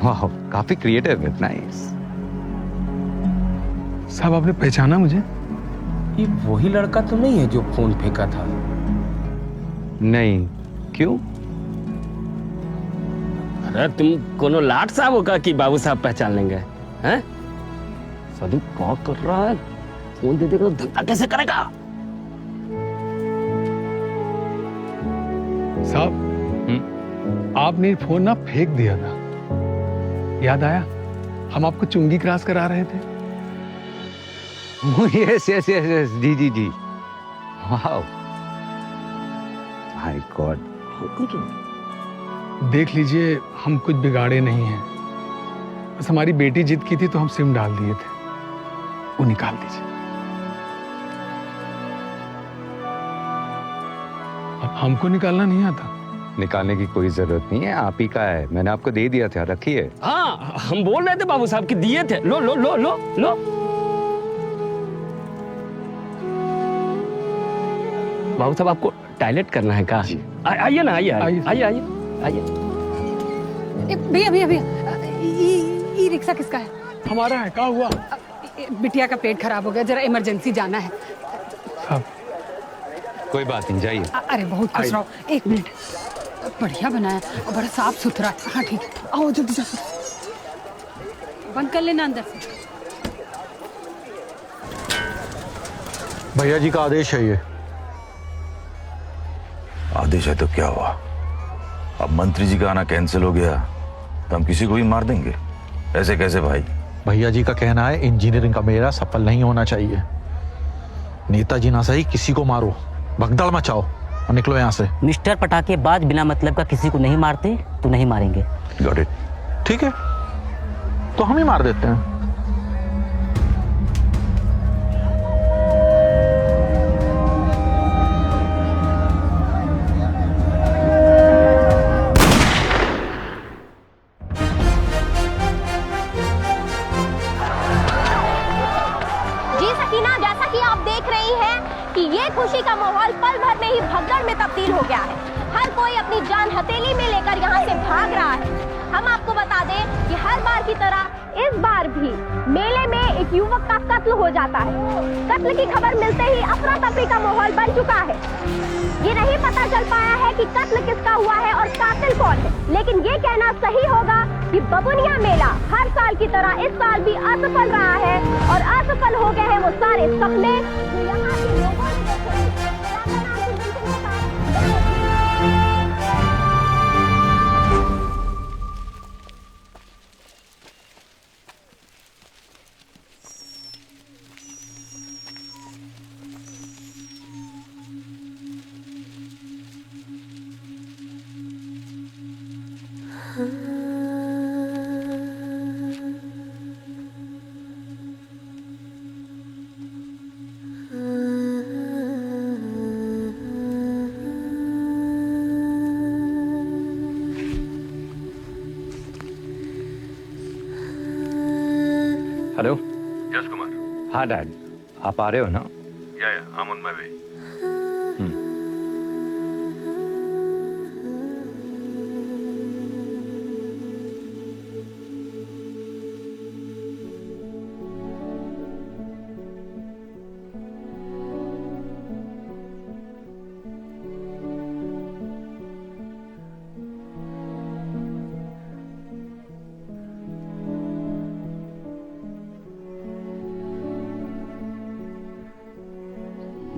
वाह, काफी क्रिएटिव है, नाइस। साहब, आपने पहचाना मुझे? ये वही लड़का तो नहीं है जो फोन फेंका था? नहीं, क्यों? अरे तुम कोनो लाट साहब होगा कि बाबू साहब पहचान लेंगे? हैं? साधु क्या कर रहा है? फोन दे देगा तो धंधा कैसे करेगा? साहब, आपने फोन ना फेंक दिया था, याद आया? हम आपको चुंगी क्रॉस करा रहे थे। यस यस यस यस जी जी जी। Wow my god. देख लीजिए, हम कुछ बिगाड़े नहीं हैं। बस हमारी बेटी जिद की थी तो हम सिम डाल दिए थे, वो निकाल दीजिए। अब हमको निकालना नहीं आता। निकालने की कोई जरूरत नहीं है, आप ही का है, मैंने आपको दे दिया था, रखिए। हाँ, हम बोल रहे थे बाबू साहब कि दिए थे। लो लो लो लो लो। बाबू साहब आपको टॉयलेट करना है क्या? आइए ना, आइए आइए आइए आइए। भैया भैया भैया, ई रिक्शा किसका है? हमारा है। क्या हुआ? बिटिया का पेट खराब हो गया, जरा इमरजेंसी जाना है। कोई बात नहीं, जाइए। अरे बहुत खुश रहो। एक मिनट, बढ़िया बनाया और बड़ा साफ सुथरा। हाँ ठीक है, आओ जल्दी जाओ, बंद कर लेना अंदर से। भैया जी का आदेश है ये। आदेश है तो क्या हुआ? अब मंत्री जी का आना कैंसिल हो गया तो हम किसी को भी मार देंगे? ऐसे कैसे भाई? भैया जी का कहना है इंजीनियरिंग का मेला सफल नहीं होना चाहिए। नेताजी ना सही किसी को मारो, भगदड़ मचाओ और निकलो यहाँ से। मिस्टर पटाखे बाज बिना मतलब का किसी को नहीं मारते तो नहीं मारेंगे। Got it. ठीक है, तो हम ही मार देते हैं। खुशी का माहौल पल भर में ही भगदड़ में तब्दील हो गया है। हर कोई अपनी जान हथेली में लेकर यहाँ से भाग रहा है। हम आपको बता दें कि हर बार की तरह इस बार भी मेले में एक युवक का कत्ल हो जाता है। कत्ल की खबर मिलते ही अफरा तफरी का माहौल बन चुका है। ये नहीं पता चल पाया है कि कत्ल किसका हुआ है और कातिल कौन है, लेकिन ये कहना सही होगा कि बबुनिया मेला हर साल की तरह इस साल भी असफल रहा है और असफल हो गए हैं वो सारे सपने जो यहाँ के लोगों ने हेलो। यस कुमार। हाँ डैड, आप आ रहे हो ना? या I'm on my way।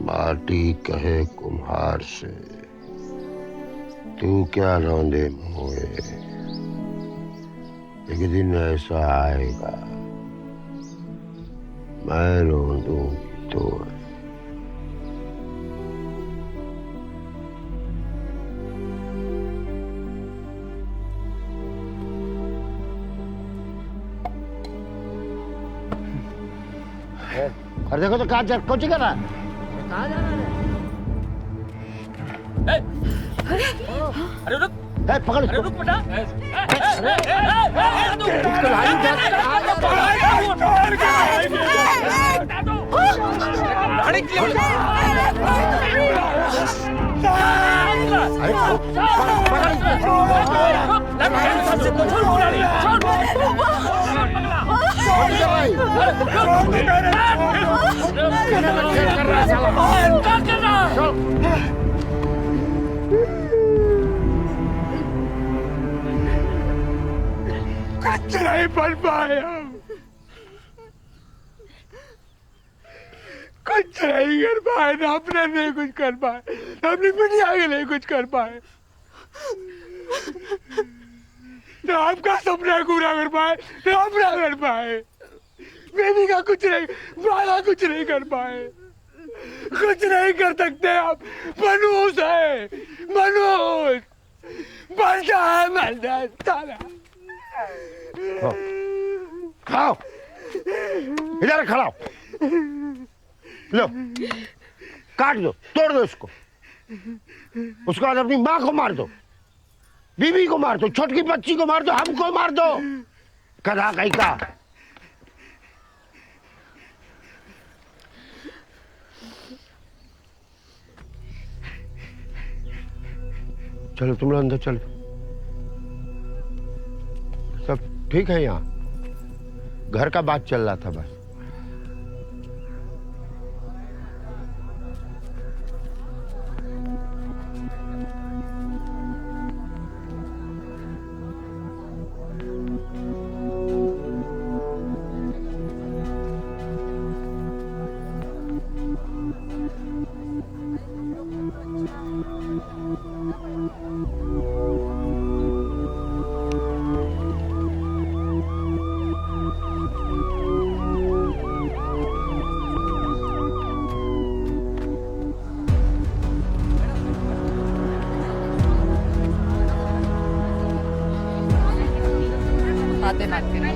माटी कहे कुम्हार से, तू क्या रौंदे मोए। एक दिन ऐसा आएगा मैं रौंदूंगी तो। और देखो तो कहाँ कोची कर रहा है? कहाँ जा रहा है? अरे रुक, पकड़ अरे रुक बेटा। कुछ नहीं बन पाए हम, कुछ नहीं कर पाए ना, अपने नहीं कुछ कर पाए, अपनी दुनिया के नहीं कुछ कर पाए, ना आपका सपना पूरा कर पाए, ना अपना कर पाए। बेबी का कुछ नहीं, बाला कुछ नहीं कर पाए, कुछ नहीं कर सकते आप। मनोज है, मनोज बंदा है, बंदा साला। खाओ, इधर खड़ा हो। लो, काट दो, तोड़ दो इसको। उसके बाद अपनी माँ को मार दो, बीवी को मार दो, छोटी बच्ची को मार दो, हमको मार दो। कदा कहीं का। चलो तुम लोग अंदर चलो। सब ठीक है यहाँ, घर का बात चल रहा था बस।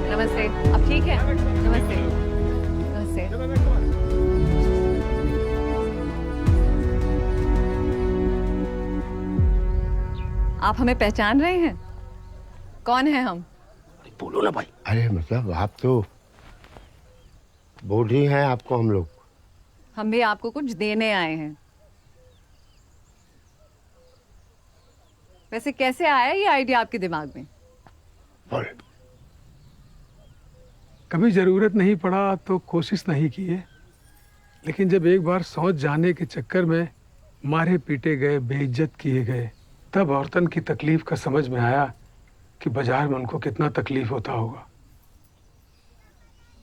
नमस्ते, अब ठीक है? नमस्ते, नमस्ते। आप हमें पहचान रहे हैं? कौन है हम? बोलो ना भाई। अरे मतलब आप तो बोल रही हैं, आपको हम लोग। हम भी आपको कुछ देने आए हैं। वैसे कैसे आया ये आइडिया आपके दिमाग में? कभी जरूरत नहीं पड़ा तो कोशिश नहीं की है, लेकिन जब एक बार सोच जाने के चक्कर में मारे पीटे गए, बेइज्जत किए गए, तब औरतन की तकलीफ का समझ में आया कि बाजार में उनको कितना तकलीफ होता होगा।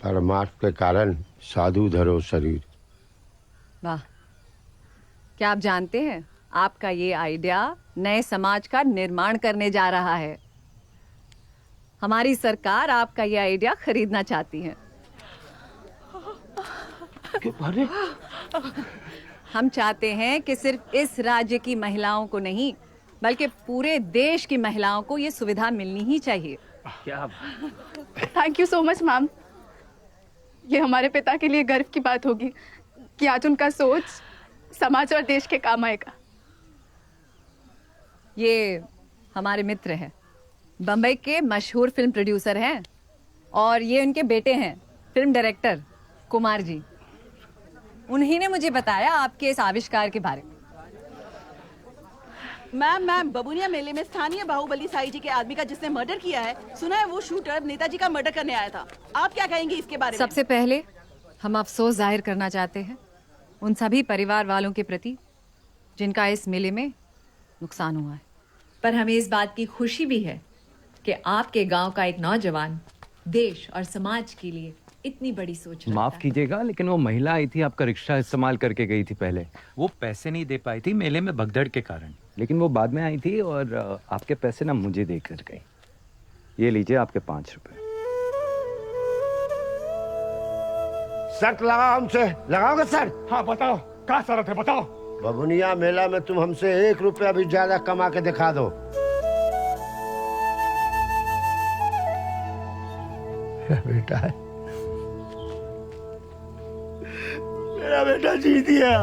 परमार्थ के कारण साधु धरो शरीर। वाह, क्या आप जानते हैं आपका ये आइडिया नए समाज का निर्माण करने जा रहा है। हमारी सरकार आपका ये आइडिया खरीदना चाहती है। हम चाहते हैं कि सिर्फ इस राज्य की महिलाओं को नहीं, बल्कि पूरे देश की महिलाओं को ये सुविधा मिलनी ही चाहिए। क्या? Thank you so much ma'am. ये हमारे पिता के लिए गर्व की बात होगी कि आज उनका सोच समाज और देश के काम आएगा। ये हमारे मित्र हैं, बम्बई के मशहूर फिल्म प्रोड्यूसर हैं, और ये उनके बेटे हैं, फिल्म डायरेक्टर कुमार जी। उन्हीं ने मुझे बताया आपके इस आविष्कार के बारे में। मैम बबुनिया मेले में स्थानीय बाहुबली साई जी के आदमी का जिसने मर्डर किया है, सुना है वो शूटर नेताजी का मर्डर करने आया था। आप क्या कहेंगे इसके बारे में? सबसे पहले हम अफसोस जाहिर करना चाहते हैं उन सभी परिवार वालों के प्रति जिनका इस मेले में नुकसान हुआ है, पर हमें इस बात की खुशी भी है कि आपके गांव का एक नौजवान देश और समाज के लिए इतनी बड़ी सोच। माफ कीजिएगा, लेकिन वो महिला आई थी, आपका रिक्शा इस्तेमाल करके गई थी पहले। वो पैसे नहीं दे पाई थी मेले में भगदड़ के कारण, लेकिन वो बाद में आई थी और आपके पैसे ना मुझे देकर गई। ये लीजिए आपके 5 रुपए। शर्त लगाओ हमसे, लगाओगे सर? हाँ बताओ, क्या शर्त है बताओ। बबुनिया मेला में तुम हमसे 1 रुपया भी ज्यादा कमा के दिखा दो। बेटा है, मेरा बेटा जीत गया।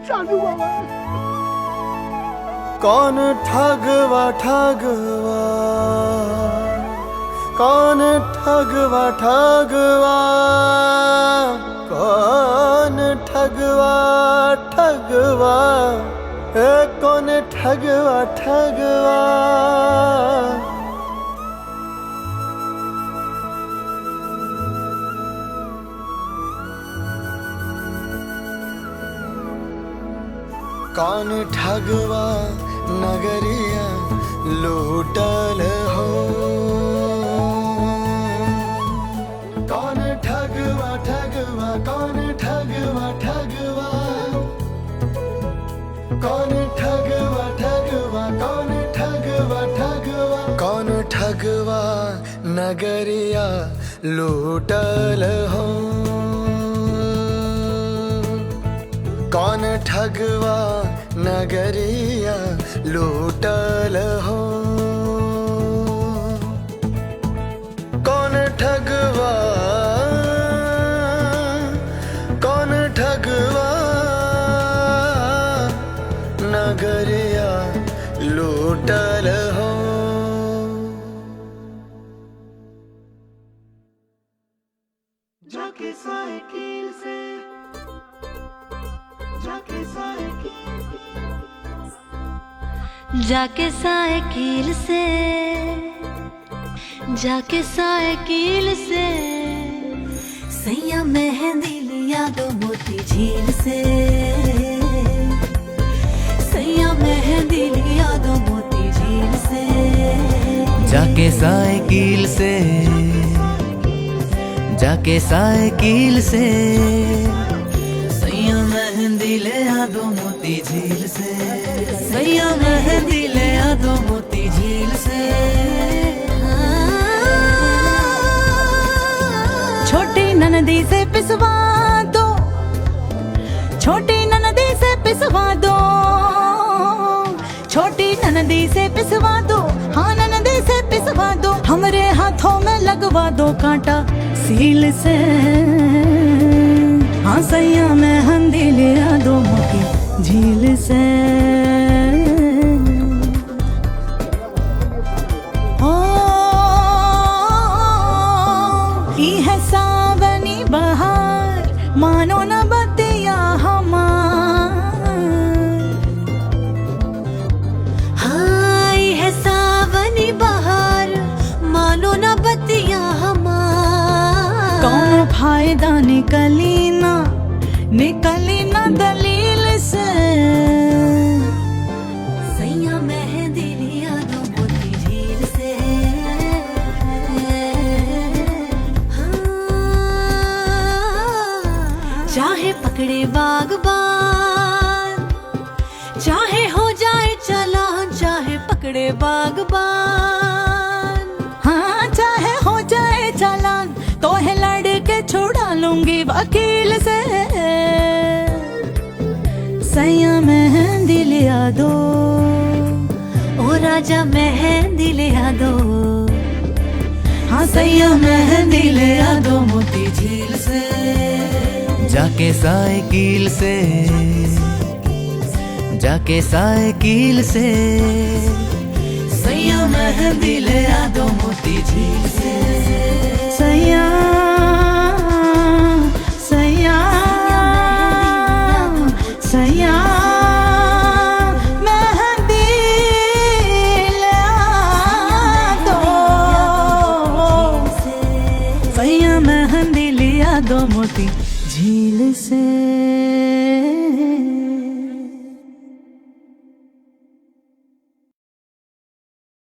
साधु बाबा। कौन ठगवा ठगवा, कौन ठगवा ठगवा, कौन ठगवा ठगवा, कौन ठगवा ठगवा। कौन ठगवा नगरिया लूटल हो, कौन ठगवा ठगवा, कौन ठगवा ठगवा, नगरिया लूटल हो। कौन ठगवा नगरिया लूटल हो। कौन ठगवा नगरिया लूटल हो। जाके साइकिल से जाके साइकिल से सैया मेहंदी लिया दो मोती झील से। सैया मेहंदी लिया दो मोती झील से। जाके साइकिल से सैया मेहंदी ले आ दो मोती झील से। सैया मेहंदी ले आ दो मोती झील से। छोटी ननदी से पिसवा दो, छोटी ननदी से पिसवा दो, छोटी ननदी से पिसवा दो, हाँ ननदी से पिसवा दो। हमरे हाथों में लगवा दो कांटा सील से। हाँ सैया मेहंदी ले आ दो मोती झील से। ओ ई है सावनी बहार, मानो न बतिया हमार। हाँ ई है सावनी बहार, मानो न बतिया हमार। कौन फायदा निकली ना दलील से। सैया मेहंदी लिया दो मोती झील से। चाहे पकड़े बागबान, चाहे हो जाए चालान, चाहे पकड़े बागबान। हाँ चाहे हो जाए चालान, तो है लड़के छुड़ा लूंगी वकील से। सैया मेहंदी लिया दो, ओ राजा मेहंदी लिया दो। हाँ सैया मेहंदी लिया दो मोती झील से। जाके साइकिल से सैया मेहंदी ले आ दो मोती झील से। सैया सैया सैया मेहंदी ले आ दो। सैया मेहंदी लिया दो मोती झील से।